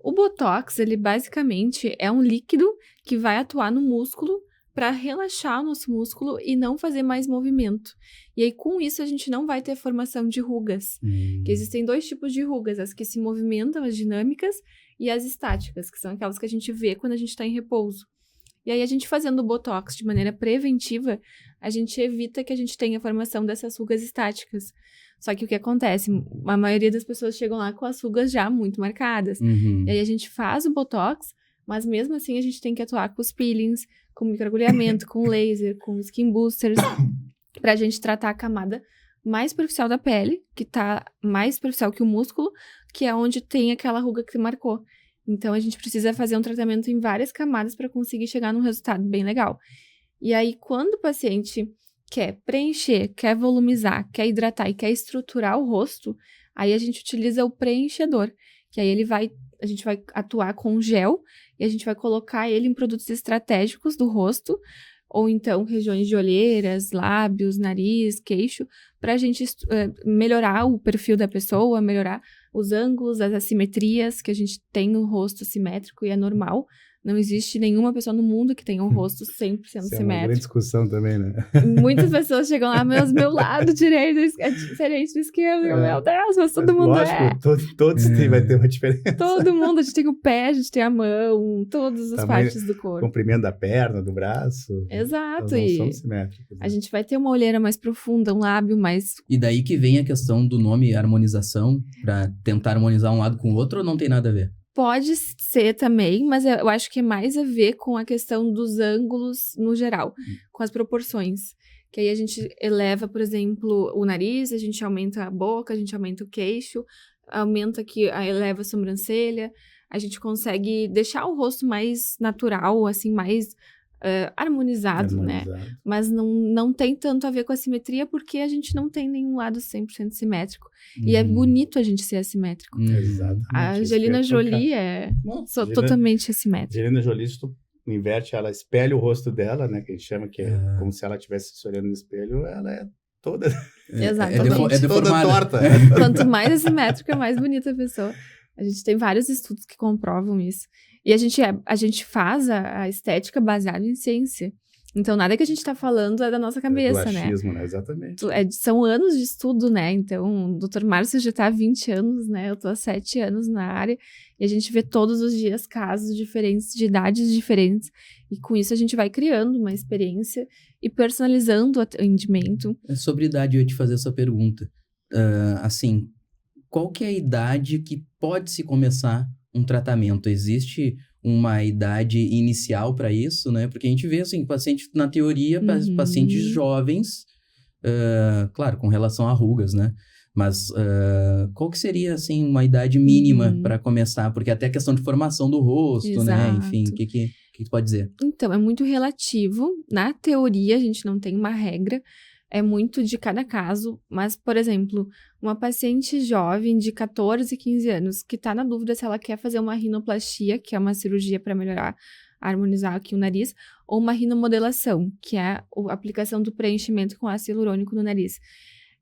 O Botox, ele basicamente é um líquido que vai atuar no músculo para relaxar o nosso músculo e não fazer mais movimento. E aí, com isso, a gente não vai ter formação de rugas. Que existem 2 tipos de rugas, as que se movimentam, as dinâmicas, e as estáticas, que são aquelas que a gente vê quando a gente está em repouso. E aí, a gente fazendo o Botox de maneira preventiva, a gente evita que a gente tenha a formação dessas rugas estáticas. Só que o que acontece? A maioria das pessoas chegam lá com as rugas já muito marcadas. E aí, a gente faz o Botox, mas mesmo assim, a gente tem que atuar com os peelings, com microagulhamento, com laser, com skin boosters, pra gente tratar a camada mais superficial da pele, que tá mais superficial que o músculo, que é onde tem aquela ruga que marcou. Então, a gente precisa fazer um tratamento em várias camadas para conseguir chegar num resultado bem legal. E aí, quando o paciente quer preencher, quer volumizar, quer hidratar e quer estruturar o rosto, aí a gente utiliza o preenchedor, que aí a gente vai atuar com gel e a gente vai colocar ele em produtos estratégicos do rosto, ou então regiões de olheiras, lábios, nariz, queixo, para a gente melhorar o perfil da pessoa, melhorar os ângulos, as assimetrias, que a gente tem no rosto simétrico e é normal. Não existe nenhuma pessoa no mundo que tenha um rosto 100% simétrico. É uma grande discussão também, né? Muitas pessoas chegam lá, meu lado direito é diferente do esquerdo. Meu Deus, mas todo mundo lógico, todos vai ter uma diferença. Todo mundo, a gente tem o pé, a gente tem a mão, todas as partes do corpo. Comprimento da perna, do braço. Exato. Não são simétricos. A gente vai ter uma olheira mais profunda, um lábio mais... E daí que vem a questão do nome harmonização, para tentar harmonizar um lado com o outro, ou não tem nada a ver? Pode ser também, mas eu acho que é mais a ver com a questão dos ângulos no geral, com as proporções. Que aí a gente eleva, por exemplo, o nariz, a gente aumenta a boca, a gente aumenta o queixo, aumenta aqui, eleva a sobrancelha, a gente consegue deixar o rosto mais natural, assim, mais harmonizado, né? Mas não tem tanto a ver com a simetria, porque a gente não tem nenhum lado 100% simétrico. E é bonito a gente ser assimétrico. Exatamente. A Angelina Jolie totalmente assimétrica. Angelina Jolie, se tu inverte, ela espelha o rosto dela, né? Que a gente chama que é como se ela estivesse se olhando no espelho, ela é toda... Exatamente. Toda torta. Quanto mais assimétrica, mais bonita a pessoa. A gente tem vários estudos que comprovam isso. E a gente faz a estética baseada em ciência. Então, nada que a gente tá falando é da nossa cabeça, do achismo, né? Exatamente. São anos de estudo, né? Então, o Dr. Márcio já tá há 20 anos, né? Eu tô há 7 anos na área. E a gente vê todos os dias casos diferentes, de idades diferentes. E com isso, a gente vai criando uma experiência e personalizando o atendimento. Sobre idade, eu ia te fazer essa pergunta. Assim, qual que é a idade que pode se começar um tratamento? Existe uma idade inicial para isso, né? Porque a gente vê, assim, paciente, na teoria, pacientes jovens, claro, com relação a rugas, né? Mas qual que seria, assim, uma idade mínima para começar? Porque até a questão de formação do rosto, Exato. né? Enfim, o que tu pode dizer? Então, é muito relativo. Na teoria, a gente não tem uma regra. É muito de cada caso, mas, por exemplo, uma paciente jovem de 14, 15 anos que está na dúvida se ela quer fazer uma rinoplastia, que é uma cirurgia para melhorar, harmonizar aqui o nariz, ou uma rinomodelação, que é a aplicação do preenchimento com ácido hialurônico no nariz.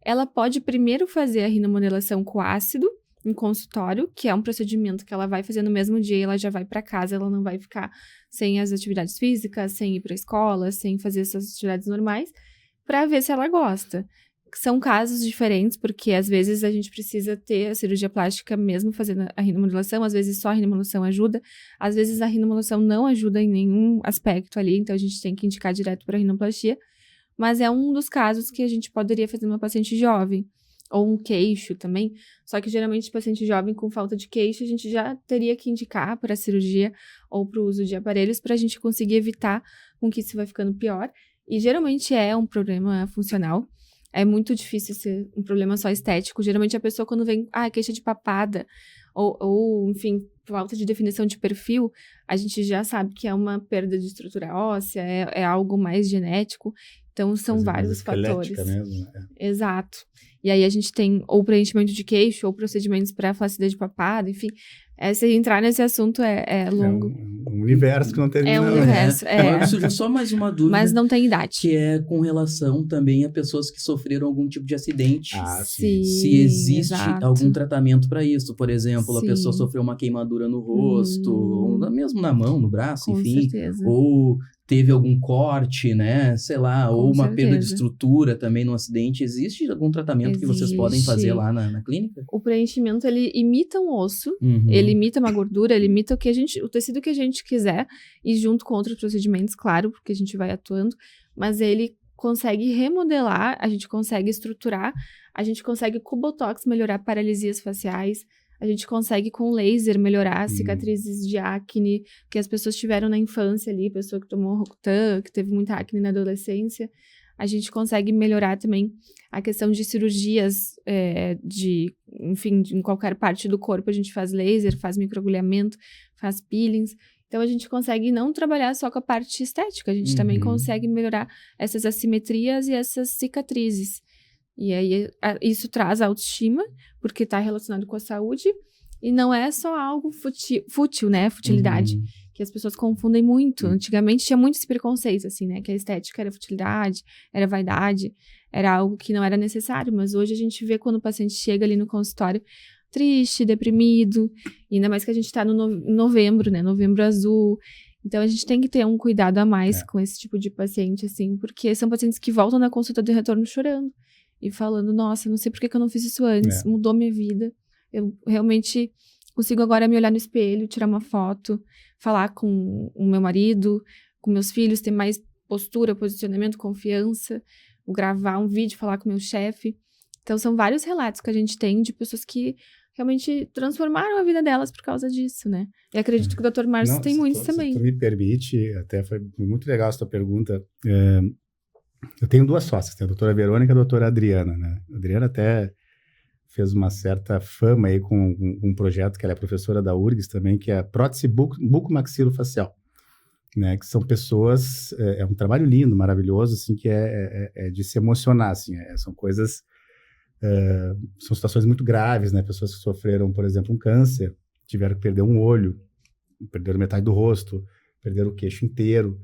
Ela pode primeiro fazer a rinomodelação com ácido em consultório, que é um procedimento que ela vai fazer no mesmo dia e ela já vai para casa, ela não vai ficar sem as atividades físicas, sem ir para a escola, sem fazer essas atividades normais, para ver se ela gosta. São casos diferentes, porque às vezes a gente precisa ter a cirurgia plástica mesmo fazendo a rinomodelação, às vezes só a rinomodelação ajuda, às vezes a rinomodelação não ajuda em nenhum aspecto ali, então a gente tem que indicar direto para a rinoplastia, mas é um dos casos que a gente poderia fazer numa paciente jovem, ou um queixo também, só que geralmente paciente jovem com falta de queixo, a gente já teria que indicar para a cirurgia ou para o uso de aparelhos para a gente conseguir evitar com que isso vai ficando pior. E geralmente é um problema funcional. É muito difícil ser um problema só estético. Geralmente a pessoa quando vem, queixa de papada, ou enfim, falta de definição de perfil, a gente já sabe que é uma perda de estrutura óssea, é algo mais genético. Então, são vários fatores. Mesmo, né? Exato. E aí a gente tem ou preenchimento de queixo, ou procedimentos para flacidez de papada, enfim. Se entrar nesse assunto é longo. É um universo que não termina. É um universo, Agora surgiu só mais uma dúvida. Mas não tem idade. Que é com relação também a pessoas que sofreram algum tipo de acidente. Sim. Se existe exato. algum tratamento para isso. Por exemplo, Sim. A pessoa sofreu uma queimadura no rosto, ou mesmo na mão, no braço, Com enfim. certeza. Ou teve algum corte, né? Sei lá, ou uma certeza. perda de estrutura também no acidente. Existe algum tratamento que vocês podem fazer lá na clínica? O preenchimento, ele imita um osso, Uhum. ele imita uma gordura, ele imita o tecido que a gente quiser, e junto com outros procedimentos, claro, porque a gente vai atuando, mas ele consegue remodelar, a gente consegue estruturar, a gente consegue com Botox melhorar paralisias faciais, a gente consegue com laser melhorar cicatrizes de acne que as pessoas tiveram na infância ali, pessoa que tomou Rocutan, que teve muita acne na adolescência. A gente consegue melhorar também a questão de cirurgias, em qualquer parte do corpo. A gente faz laser, faz microagulhamento, faz peelings. Então, a gente consegue não trabalhar só com a parte estética, a gente também consegue melhorar essas assimetrias e essas cicatrizes. E aí, isso traz autoestima, porque está relacionado com a saúde, e não é só algo fútil, né? Futilidade, que as pessoas confundem muito. Antigamente tinha muito esse preconceito, assim, né? Que a estética era futilidade, era vaidade, era algo que não era necessário, mas hoje a gente vê quando o paciente chega ali no consultório triste, deprimido, e ainda mais que a gente está no novembro, né? Novembro azul. Então, a gente tem que ter um cuidado a mais com esse tipo de paciente, assim, porque são pacientes que voltam na consulta de retorno chorando e falando, nossa, não sei por que eu não fiz isso antes, mudou minha vida. Eu realmente consigo agora me olhar no espelho, tirar uma foto, falar com o meu marido, com meus filhos, ter mais postura, posicionamento, confiança, gravar um vídeo, falar com o meu chefe. Então, são vários relatos que a gente tem de pessoas que realmente transformaram a vida delas por causa disso, né? E acredito que o Dr. Márcio tem muitos também. Se tu me permite, até foi muito legal essa tua pergunta. Eu tenho duas sócias, tem a doutora Verônica e a doutora Adriana, né? A Adriana até fez uma certa fama aí com um projeto que ela é professora da URGS também, que é a prótese bucomaxilofacial, né? Que são pessoas, é um trabalho lindo, maravilhoso, assim, que é de se emocionar, assim, são coisas, são situações muito graves, né? Pessoas que sofreram, por exemplo, um câncer, tiveram que perder um olho, perderam metade do rosto, perderam o queixo inteiro.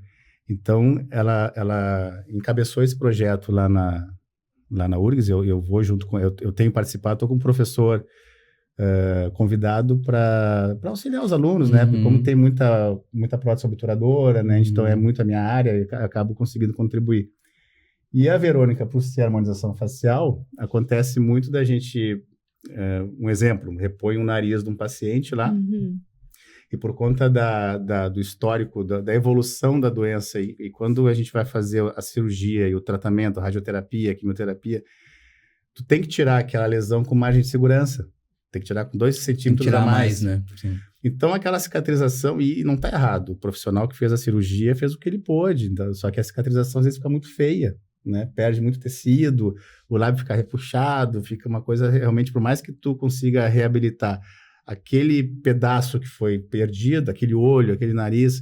Então, ela encabeçou esse projeto lá na URGS, eu vou junto com... Eu tenho participado, estou com um professor convidado para auxiliar os alunos, né? Porque como tem muita prótese obturadora, né? Então, é muito a minha área, eu acabo conseguindo contribuir. E a Verônica, por ser harmonização facial, acontece muito da gente... um exemplo, repõe um nariz de um paciente lá, e por conta do histórico, da evolução da doença, e quando a gente vai fazer a cirurgia e o tratamento, a radioterapia, a quimioterapia, tu tem que tirar aquela lesão com margem de segurança. Tem que tirar com 2 centímetros a mais. Né? Sim. Então, aquela cicatrização, e não está errado, o profissional que fez a cirurgia fez o que ele pôde, então, só que a cicatrização às vezes fica muito feia, né? Perde muito tecido, o lábio fica repuxado, fica uma coisa realmente, por mais que tu consiga reabilitar aquele pedaço que foi perdido, aquele olho, aquele nariz,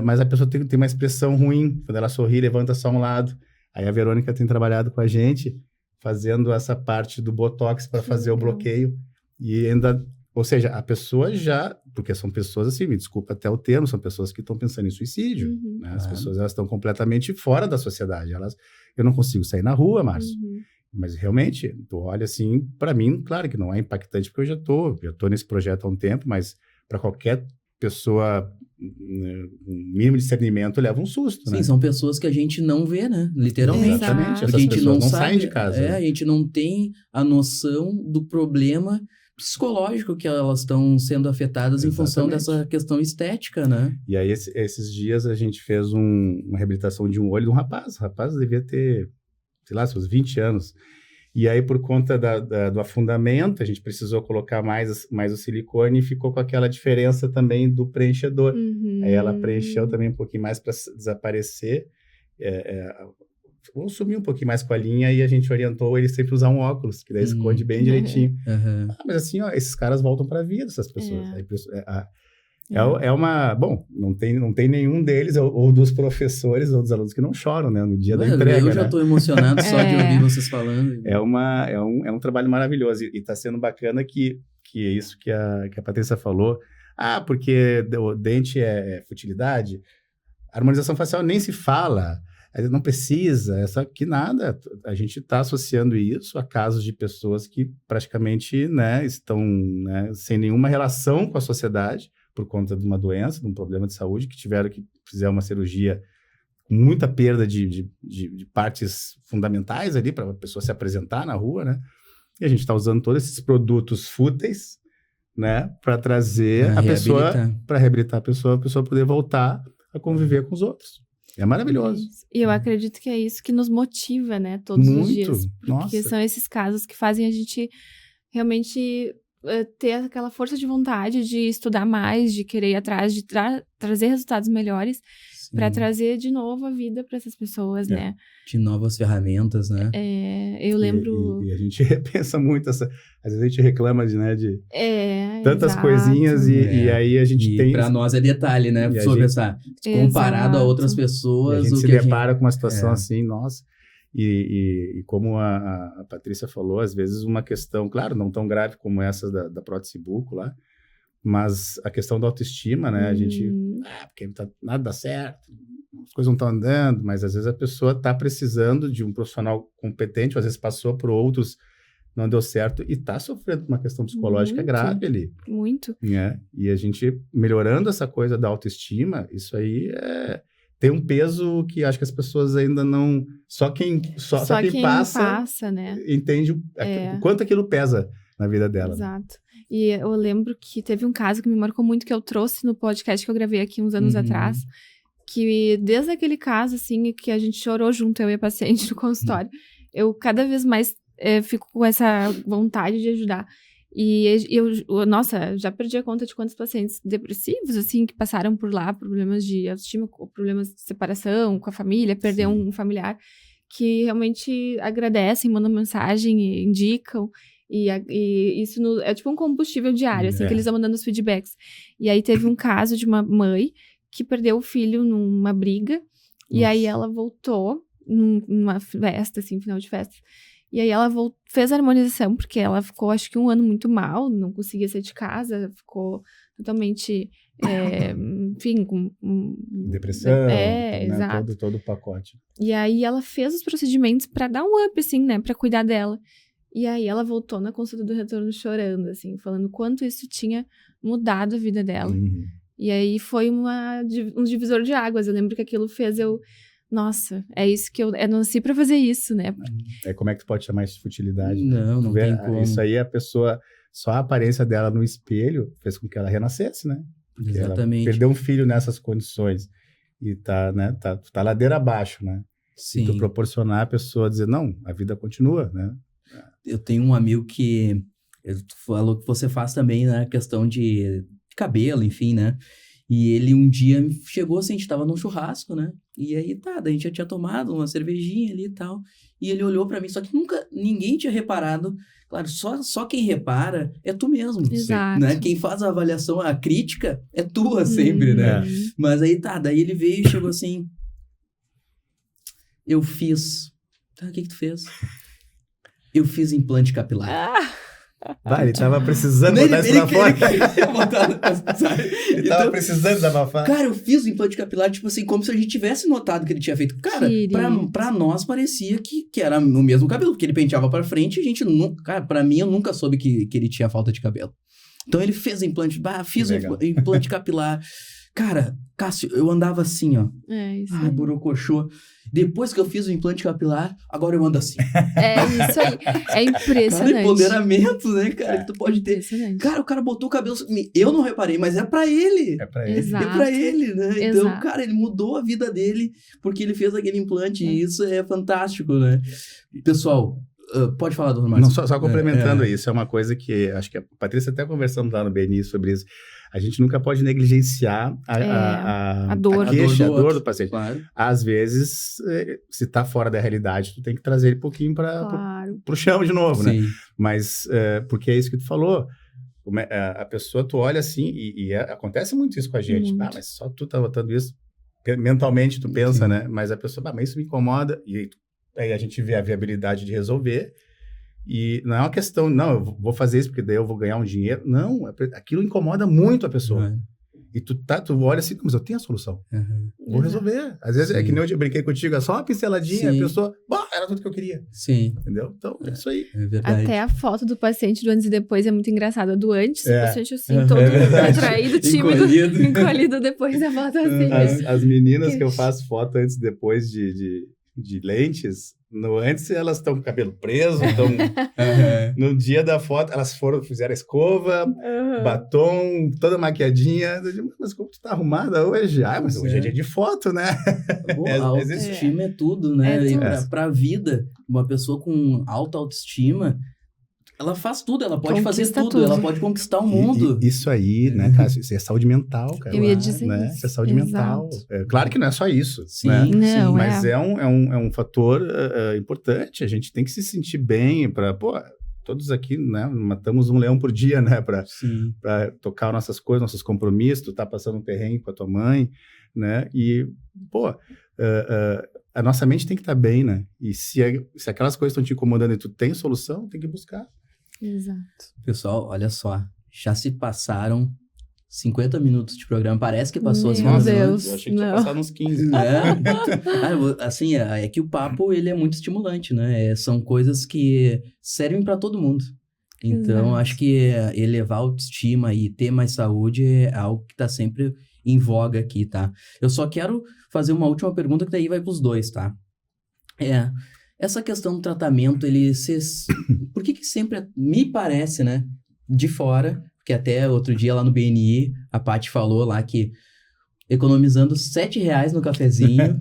mas a pessoa tem uma expressão ruim, quando ela sorri, levanta só um lado. Aí a Verônica tem trabalhado com a gente, fazendo essa parte do Botox para fazer o bloqueio, e ainda, ou seja, a pessoa já, porque são pessoas assim, me desculpa até o termo, são pessoas que estão pensando em suicídio, né? As pessoas, elas estão completamente fora da sociedade, eu não consigo sair na rua, Márcio. Mas realmente, tu olha assim, para mim, claro que não é impactante, porque eu já tô nesse projeto há um tempo, mas para qualquer pessoa, um mínimo de discernimento, leva um susto, né? Sim, são pessoas que a gente não vê, né? Literalmente. Exatamente, Essas pessoas não saem de casa. A gente não tem a noção do problema psicológico que elas estão sendo afetadas em função dessa questão estética, né? E aí, esses dias, a gente fez uma reabilitação de um olho de um rapaz. O rapaz devia ter, sei lá, seus 20 anos. E aí, por conta do afundamento, a gente precisou colocar mais o silicone e ficou com aquela diferença também do preenchedor. Aí ela preencheu também um pouquinho mais para desaparecer. Ou sumir um pouquinho mais com a linha, e a gente orientou ele sempre a usar um óculos, que daí esconde bem direitinho. Mas assim, ó, esses caras voltam para a vida, essas pessoas. Bom, não tem nenhum deles, ou dos professores, ou dos alunos que não choram, né? No dia da entrega, eu já estou emocionado só de ouvir vocês falando. É um trabalho maravilhoso, e está sendo bacana que é isso que a Patrícia falou. Porque o dente é futilidade. A harmonização facial nem se fala, não precisa, só que nada. A gente está associando isso a casos de pessoas que praticamente, né, estão, né, sem nenhuma relação com a sociedade, por conta de uma doença, de um problema de saúde, que tiveram que fazer uma cirurgia com muita perda de partes fundamentais ali, para a pessoa se apresentar na rua, né? E a gente está usando todos esses produtos fúteis, né, para trazer a pessoa, para reabilitar a pessoa poder voltar a conviver com os outros. É maravilhoso. E eu acredito que é isso que nos motiva, né, todos os dias. Porque são esses casos que fazem a gente realmente ter aquela força de vontade de estudar mais, de querer ir atrás, de trazer resultados melhores, para trazer de novo a vida para essas pessoas, né? De novas ferramentas, né? Eu lembro... E a gente repensa muito, às vezes a gente reclama de tantas coisinhas, e aí a gente tem... Para nós é detalhe, né? Só pensar, comparado a outras pessoas... E a gente se depara com uma situação assim, nossa... E como a Patrícia falou, às vezes uma questão, claro, não tão grave como essa da prótese buco lá, mas a questão da autoestima, né? A gente, porque nada dá certo, as coisas não estão andando, mas às vezes a pessoa está precisando de um profissional competente, ou às vezes passou por outros, não deu certo, e está sofrendo uma questão psicológica grave ali. Muito. Né? E a gente, melhorando essa coisa da autoestima, isso aí tem um peso que acho que as pessoas ainda não... Só quem passa, né? Entende o quanto aquilo pesa na vida dela. Exato. E eu lembro que teve um caso que me marcou muito, que eu trouxe no podcast que eu gravei aqui uns anos atrás, que desde aquele caso, assim, que a gente chorou junto, eu e a paciente no consultório, eu cada vez mais fico com essa vontade de ajudar. E nossa, já perdi a conta de quantos pacientes depressivos, assim, que passaram por lá, problemas de autoestima, problemas de separação com a família, perder um familiar, que realmente agradecem, mandam mensagem, indicam. E isso é tipo um combustível diário, assim, que eles vão mandando os feedbacks. E aí teve um caso de uma mãe que perdeu o filho numa briga. E aí ela voltou numa festa, assim, final de festa. E aí ela fez a harmonização, porque ela ficou, acho que 1 ano muito mal, não conseguia sair de casa, ficou totalmente, enfim, com... depressão, né? Exato. Todo o pacote. E aí ela fez os procedimentos pra dar um up, assim, né, pra cuidar dela. E aí ela voltou na consulta do retorno chorando, assim, falando quanto isso tinha mudado a vida dela. E aí foi um divisor de águas. Eu lembro que aquilo fez nossa, é isso que eu nasci pra fazer isso, né? Como é que tu pode chamar isso de futilidade? Não tem como. Isso aí a pessoa, só a aparência dela no espelho fez com que ela renascesse, né? Porque exatamente. Ela perdeu um filho nessas condições e tá ladeira abaixo, né? Sim. E tu proporcionar a pessoa dizer, não, a vida continua, né? Eu tenho um amigo que falou que você faz também, né, questão de cabelo, enfim, né? E ele um dia chegou assim, a gente tava num churrasco, né? E aí a gente já tinha tomado uma cervejinha ali e tal. E ele olhou pra mim, só que ninguém tinha reparado. Claro, só quem repara é tu mesmo. Exato. Né? Quem faz a avaliação, a crítica é tua sempre, né? Mas aí daí ele veio e chegou assim. Eu fiz. Tá, o que tu fez? Eu fiz implante capilar. Ele tava precisando botar isso pra fora. Ele tava precisando desabafar. Cara, eu fiz o implante capilar, tipo assim, como se a gente tivesse notado que ele tinha feito. Cara, pra nós parecia que era o mesmo cabelo, porque ele penteava pra frente e a gente nunca... Cara, pra mim, eu nunca soube que ele tinha falta de cabelo. Então ele fez o implante, fiz o implante capilar. Cara, Cássio, eu andava assim, ó. Isso aí. Borocochô. Depois que eu fiz o implante capilar, agora eu ando assim. Isso aí. É impressionante. Cara, empoderamento, né, cara? Que tu pode ter. Cara, o cara botou o cabelo... Eu não reparei, mas é pra ele. É pra ele. Exato. É pra ele, né? Exato. Então, cara, ele mudou a vida dele porque ele fez aquele implante. E isso é fantástico, né? Pessoal... pode falar, doutor Márcio. Não, só complementando isso, é uma coisa que acho que a Patrícia até conversando lá no BNI sobre isso. A gente nunca pode negligenciar a dor. queixa, a dor do paciente. Claro. Às vezes, se tá fora da realidade, tu tem que trazer ele um pouquinho pro chão de novo, Sim. né? Mas, porque é isso que tu falou. A pessoa, tu olha assim, acontece muito isso com a gente. Mas só tu tá notando isso. Mentalmente, tu pensa, né? Mas a pessoa, mas isso me incomoda. E aí a gente vê a viabilidade de resolver. E não é uma questão, não, eu vou fazer isso porque daí eu vou ganhar um dinheiro. Não, aquilo incomoda muito a pessoa. E tu olha assim, mas eu tenho a solução. Vou resolver. Às vezes é que nem eu brinquei contigo, é só uma pinceladinha, a pessoa, era tudo que eu queria. Sim. Entendeu? Então, é isso aí. É verdade. Até a foto do paciente do antes e depois é muito engraçada. Do antes, o paciente assim, todo retraído, tímido, encolhido, depois a foto assim. As meninas que eu faço foto antes e depois de lentes, no antes elas estão com o cabelo preso, no dia da foto elas fizeram a escova, batom, toda maquiadinha. Eu digo, mas como tu tá arrumada hoje? Mas hoje é dia de foto, né? A autoestima é tudo, né? Pra vida, uma pessoa com alta autoestima, ela faz tudo, ela pode fazer tudo, ela pode conquistar o mundo. Isso aí, né, cara? Isso é saúde mental, cara. Eu ia dizer né? isso. Isso é saúde mental. Claro que não é só isso, sim, né? Não, mas é um fator importante. A gente tem que se sentir bem todos aqui, né? Matamos um leão por dia, né? Para tocar nossas coisas, nossos compromissos. Tu tá passando um perrengue com a tua mãe, né? E, a nossa mente tem que estar bem, né? E se aquelas coisas estão te incomodando e tu tem solução, tem que buscar. Exato. Pessoal, olha só. Já se passaram 50 minutos de programa. Parece que passou assim. Meu Deus. Eu achei que tinha passado uns 15. Assim, é que o papo, ele é muito estimulante, né? São coisas que servem para todo mundo. Então, acho que elevar a autoestima e ter mais saúde é algo que tá sempre em voga aqui, tá? Eu só quero fazer uma última pergunta que daí vai pros dois, tá? Essa questão do tratamento, por que sempre, me parece, né, de fora, porque até outro dia lá no BNI, a Paty falou lá que economizando R$7 no cafezinho,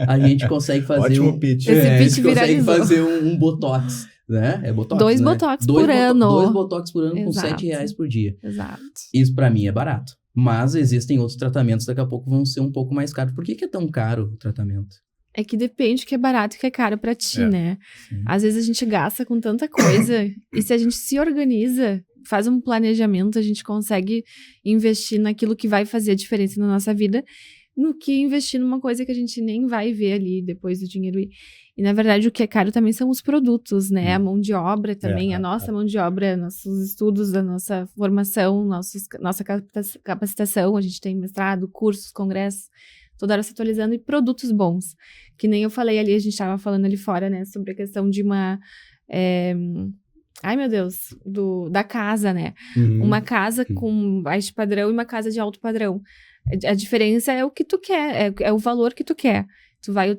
a gente consegue fazer Ótimo pitch. Esse pitch consegue fazer um botox, né? É botox, 2 botox por ano. 2 botox por ano com R$7 por dia. Exato. Isso pra mim é barato. Mas existem outros tratamentos, daqui a pouco vão ser um pouco mais caros. Por que é tão caro o tratamento? É que depende o que é barato e o que é caro pra ti, né? Sim. Às vezes a gente gasta com tanta coisa e se a gente se organiza, faz um planejamento, a gente consegue investir naquilo que vai fazer a diferença na nossa vida, no que investir numa coisa que a gente nem vai ver ali depois do dinheiro ir. E, na verdade, o que é caro também são os produtos, né? A mão de obra também, a nossa mão de obra, nossos estudos, a nossa formação, nossa capacitação. A gente tem mestrado, cursos, congressos, toda hora se atualizando. E produtos bons. Que nem eu falei ali, a gente estava falando ali fora, né? Sobre a questão de uma... Ai, meu Deus, da casa, né? Uma casa com baixo padrão e uma casa de alto padrão. A diferença é o que tu quer, é o valor que tu quer. Tu vai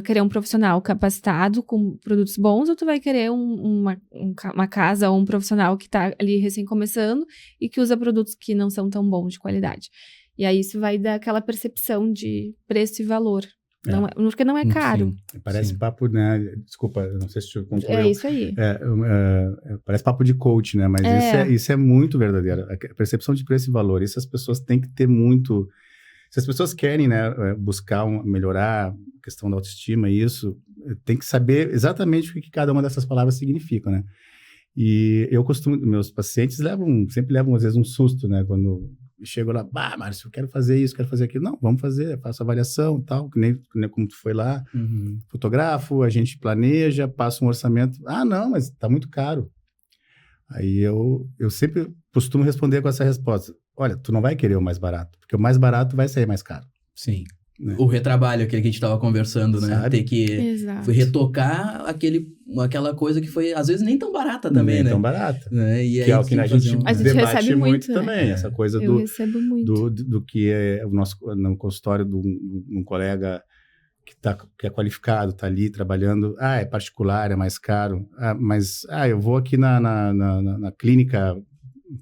querer um profissional capacitado com produtos bons ou tu vai querer uma casa ou um profissional que tá ali recém começando e que usa produtos que não são tão bons de qualidade. E aí isso vai dar aquela percepção de preço e valor. Não é, porque não é caro. Sim. Parece papo, né? Desculpa, não sei se tu concluiu. É isso aí. Parece papo de coach, né? Mas isso é muito verdadeiro. A percepção de preço e valor. Isso as pessoas têm que ter muito... Se as pessoas querem, né, buscar melhorar a questão da autoestima, tem que saber exatamente o que cada uma dessas palavras significa, né? E meus pacientes sempre levam às vezes um susto, né? Quando chego lá, Márcio, eu quero fazer isso, quero fazer aquilo. Não, vamos fazer, faço avaliação e tal, que nem como tu foi lá, fotografo, a gente planeja, passa um orçamento. Não, mas tá muito caro. Aí eu sempre costumo responder com essa resposta. Olha, tu não vai querer o mais barato, porque o mais barato vai sair mais caro. Sim. Né? O retrabalho, aquele que a gente estava conversando, né? Sabe? Ter que retocar aquela coisa que foi, às vezes, nem tão barata também, nem né? tão barata. Né? E que aí, é o que a gente debate recebe muito também. Né? Essa coisa eu recebo muito. do que é o nosso no consultório de um colega que é qualificado, está ali trabalhando. É particular, é mais caro. Mas eu vou aqui na clínica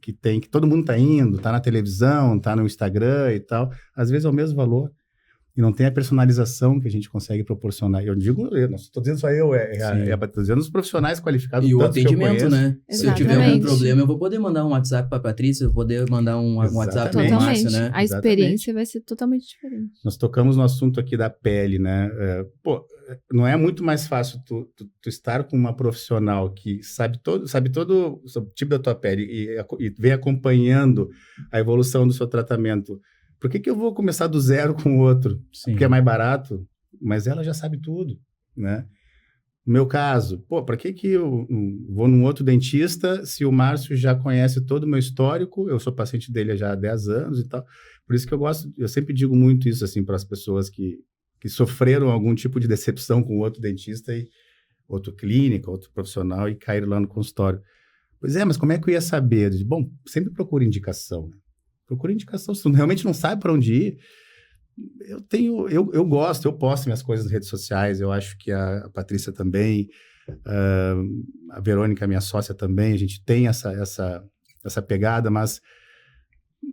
que todo mundo está indo, está na televisão, está no Instagram e tal. Às vezes é o mesmo valor. E não tem a personalização que a gente consegue proporcionar. Eu não estou dizendo só estou dizendo os profissionais qualificados. E o atendimento, né? Exatamente. Se eu tiver algum problema, eu vou poder mandar um WhatsApp para a Patrícia, eu vou poder mandar um WhatsApp para o Márcio, né? A experiência vai ser totalmente diferente. Nós tocamos no assunto aqui da pele, né? Não é muito mais fácil tu estar com uma profissional que sabe todo o tipo da tua pele e vem acompanhando a evolução do seu tratamento. Por que eu vou começar do zero com o outro? Sim. Porque é mais barato, mas ela já sabe tudo, né? No meu caso, para que eu vou num outro dentista se o Márcio já conhece todo o meu histórico, eu sou paciente dele já há 10 anos e tal. Por isso que eu sempre digo muito isso assim para as pessoas que sofreram algum tipo de decepção com outro dentista, outro clínica, outro profissional e caíram lá no consultório. Pois mas como é que eu ia saber? Bom, sempre procura indicação, né? Procura indicação. Se tu realmente não sabe para onde ir, eu gosto, eu posto minhas coisas nas redes sociais, eu acho que a Patrícia também, a Verônica, minha sócia também, a gente tem essa pegada, mas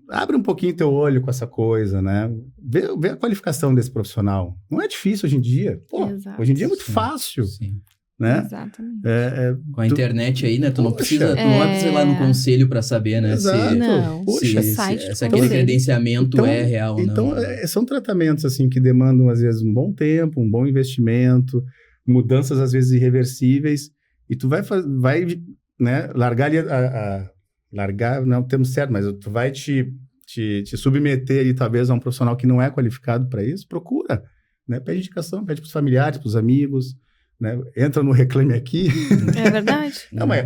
abre um pouquinho teu olho com essa coisa, né? Vê a qualificação desse profissional. Não é difícil hoje em dia. Hoje em dia é muito fácil. Sim. Né? Exatamente. Com a internet aí, né? Tu não precisa, tu não vai precisar ir lá no conselho para saber, né? Exato. Se aquele credenciamento é real ou não. São tratamentos assim que demandam às vezes um bom tempo, um bom investimento, mudanças às vezes irreversíveis, e tu vai né, largar ali largar, não é o termo certo, mas tu vai te submeter ali talvez a um profissional que não é qualificado para isso, procura, né? Pede indicação, pede para os familiares, para os amigos, né? Entra no Reclame Aqui. É verdade.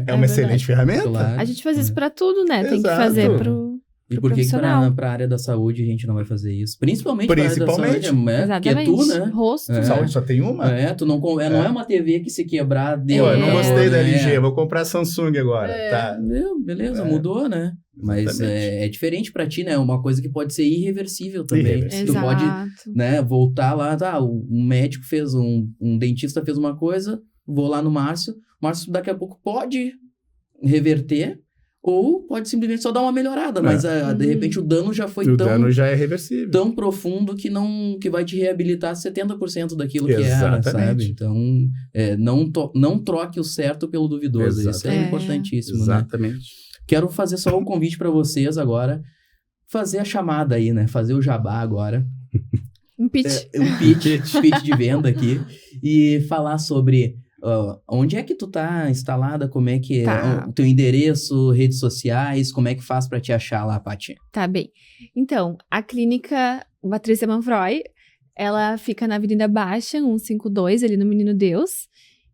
É uma excelente ferramenta. Claro. A gente faz isso para tudo, né? Tem que fazer pro E por que para a área da saúde a gente não vai fazer isso? Principalmente para a área da saúde, Exatamente. que é tu, né? Rosto. Saúde só tem uma? Não é uma TV que se quebrar deu. Eu não gostei da LG, eu vou comprar Samsung agora. Tá. Beleza, mudou, né? Mas é diferente para ti, né? Uma coisa que pode ser irreversível também. Tu pode, né, voltar lá, um médico fez, um dentista fez uma coisa, vou lá no Márcio daqui a pouco pode reverter, ou pode simplesmente só dar uma melhorada, mas de repente o dano já foi dano já é reversível. Tão profundo que vai te reabilitar 70% daquilo que era, sabe? Então, não troque o certo pelo duvidoso. Exatamente. Isso é importantíssimo, Exatamente. Né? Quero fazer só um convite para vocês agora, fazer a chamada aí, né? Fazer o jabá agora. Um pitch. Pitch de venda aqui. E falar sobre onde é que tu tá instalada, como é que é o teu endereço, redes sociais, como é que faz pra te achar lá, Paty? Tá bem. Então, a clínica Patrícia Manfroy, ela fica na Avenida Baixa, 152, ali no Menino Deus.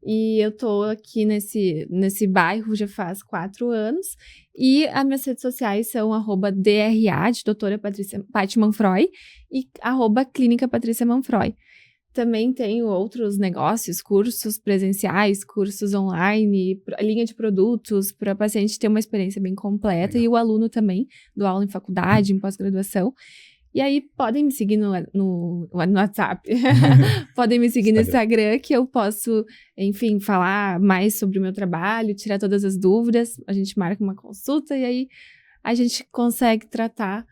E eu tô aqui nesse bairro já faz 4 anos. E as minhas redes sociais são @DRA, de doutora Paty Manfroy, e @Clínica Patrícia Manfroy. Também tenho outros negócios, cursos presenciais, cursos online, linha de produtos, para o paciente ter uma experiência bem completa. Legal. E o aluno também, do aula em faculdade, em pós-graduação. E aí, podem me seguir no WhatsApp. Podem me seguir no Instagram, que eu posso, enfim, falar mais sobre o meu trabalho, tirar todas as dúvidas. A gente marca uma consulta e aí a gente consegue tratar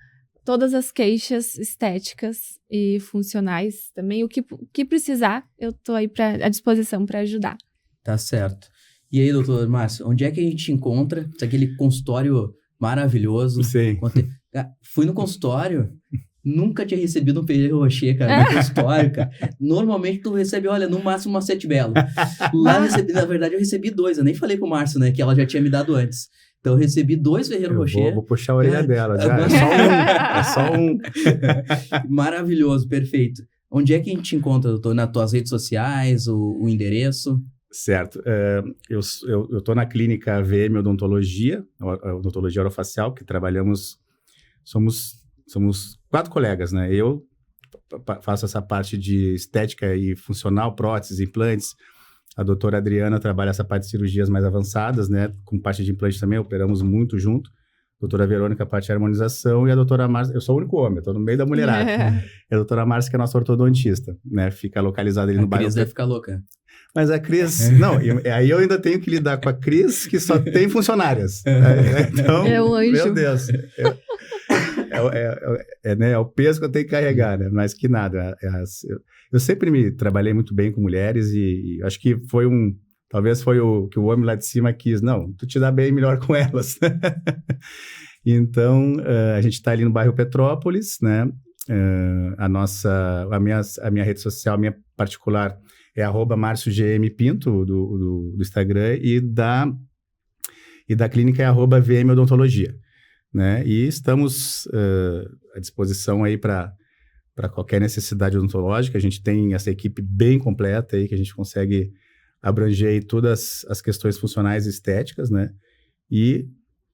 todas as queixas estéticas e funcionais também. O que precisar, eu tô aí à disposição para ajudar. Tá certo. E aí, doutor Márcio, onde é que a gente encontra aquele consultório maravilhoso? Sim. Fui no consultório, nunca tinha recebido um Ferrero Rocher, cara, no consultório, cara. Normalmente tu recebe, olha, no máximo uma Sete Belo. Lá na verdade eu recebi 2, eu nem falei pro Márcio, né, que ela já tinha me dado antes. Então eu recebi 2 Ferrero Rocher. Vou puxar a orelha dela, já. É só um. Maravilhoso, perfeito. Onde é que a gente te encontra, doutor? Nas tuas redes sociais, o endereço? Certo. Eu tô na clínica VM Odontologia Orofacial, que trabalhamos, somos 4 colegas, né? Eu faço essa parte de estética e funcional, próteses, implantes. A doutora Adriana trabalha essa parte de cirurgias mais avançadas, né? Com parte de implante também, operamos muito junto. Doutora Verônica, a parte de harmonização. E a doutora Márcia, eu sou o único homem, eu tô no meio da mulherada. E a doutora Márcia, que é a nossa ortodontista, né? Fica localizada ali no bairro. A Cris deve ficar louca. Mas a Cris... Não, aí eu ainda tenho que lidar com a Cris, que só tem funcionárias. Então, é um anjo. Meu Deus. É o peso que eu tenho que carregar, né? Mas que nada. Eu sempre trabalhei muito bem com mulheres e acho que talvez foi o que o homem lá de cima quis. Não, tu te dá bem melhor com elas. Então, a gente está ali no bairro Petrópolis, né? A minha rede social, a minha particular, é @MárcioGMPinto do Instagram e da clínica é @VM Odontologia. Né? E estamos à disposição aí para qualquer necessidade odontológica. A gente tem essa equipe bem completa aí, que a gente consegue abranger aí todas as questões funcionais e estéticas, né? E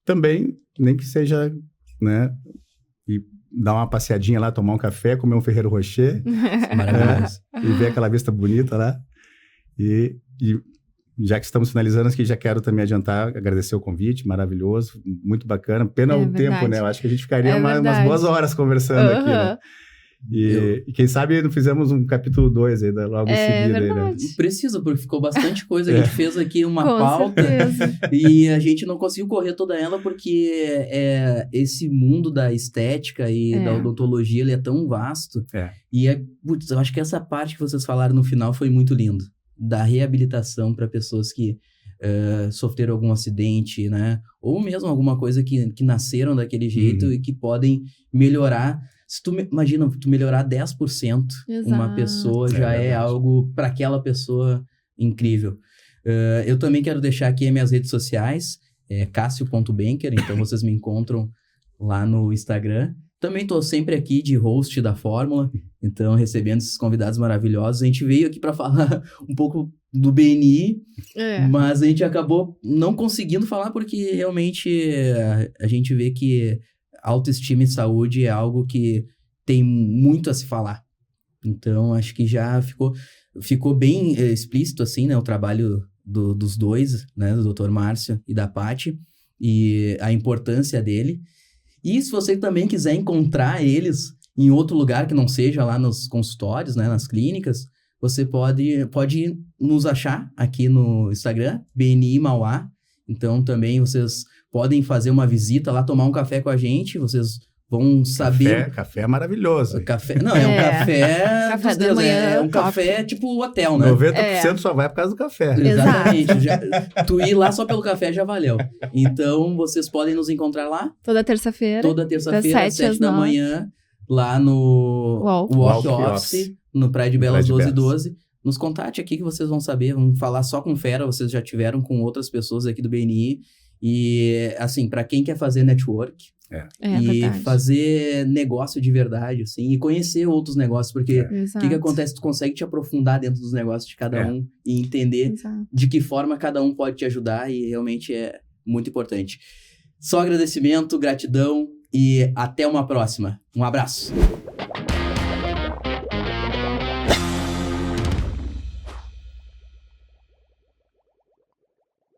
também, nem que seja, né? E dar uma passeadinha lá, tomar um café, comer um Ferrero Rocher. Maravilhoso. E ver aquela vista bonita lá. E já que estamos finalizando, aqui já quero também adiantar, agradecer o convite, maravilhoso, muito bacana. Pena o tempo, né? Eu acho que a gente ficaria umas boas horas conversando aqui, né? E quem sabe não fizemos um capítulo 2 aí, logo em seguida. Aí, né? Precisa, porque ficou bastante coisa. A gente fez aqui uma pauta e a gente não conseguiu correr toda ela porque esse mundo da estética e da odontologia, ele é tão vasto. E eu acho que essa parte que vocês falaram no final foi muito lindo. Da reabilitação para pessoas que sofreram algum acidente, né? Ou mesmo alguma coisa que nasceram daquele jeito e que podem melhorar. Se imagina, tu melhorar 10% uma pessoa, já é algo para aquela pessoa incrível. Eu também quero deixar aqui as minhas redes sociais, Cássio.Benker, então vocês me encontram lá no Instagram. Também estou sempre aqui de host da Fórmula, então recebendo esses convidados maravilhosos. A gente veio aqui para falar um pouco do BNI, mas a gente acabou não conseguindo falar porque realmente a gente vê que autoestima e saúde é algo que tem muito a se falar. Então, acho que já ficou bem explícito, assim, né, o trabalho dos dois, né, do Dr. Márcio e da Paty, e a importância dele. E se você também quiser encontrar eles em outro lugar que não seja lá nos consultórios, né, nas clínicas, você pode nos achar aqui no Instagram, BNI Mauá. Então, também vocês podem fazer uma visita lá, tomar um café com a gente, vocês vão saber... Café é maravilhoso. Não, é um café... Café da manhã, é um café tipo hotel, né? 90% só vai por causa do café. Exatamente. Tu ir lá só pelo café já valeu. Então, vocês podem nos encontrar lá. Toda terça-feira. Toda terça-feira, às 7 da manhã, lá no Walk Office, no Praia de Belas 1212. Nos contate aqui que vocês vão saber, vamos falar só com fera, vocês já tiveram com outras pessoas aqui do BNI. E, assim, para quem quer fazer network e verdade. fazer negócio de verdade, assim, e conhecer outros negócios, porque o que acontece? Tu consegue te aprofundar dentro dos negócios de cada um e entender de que forma cada um pode te ajudar, e realmente é muito importante. Só agradecimento, gratidão e até uma próxima. Um abraço!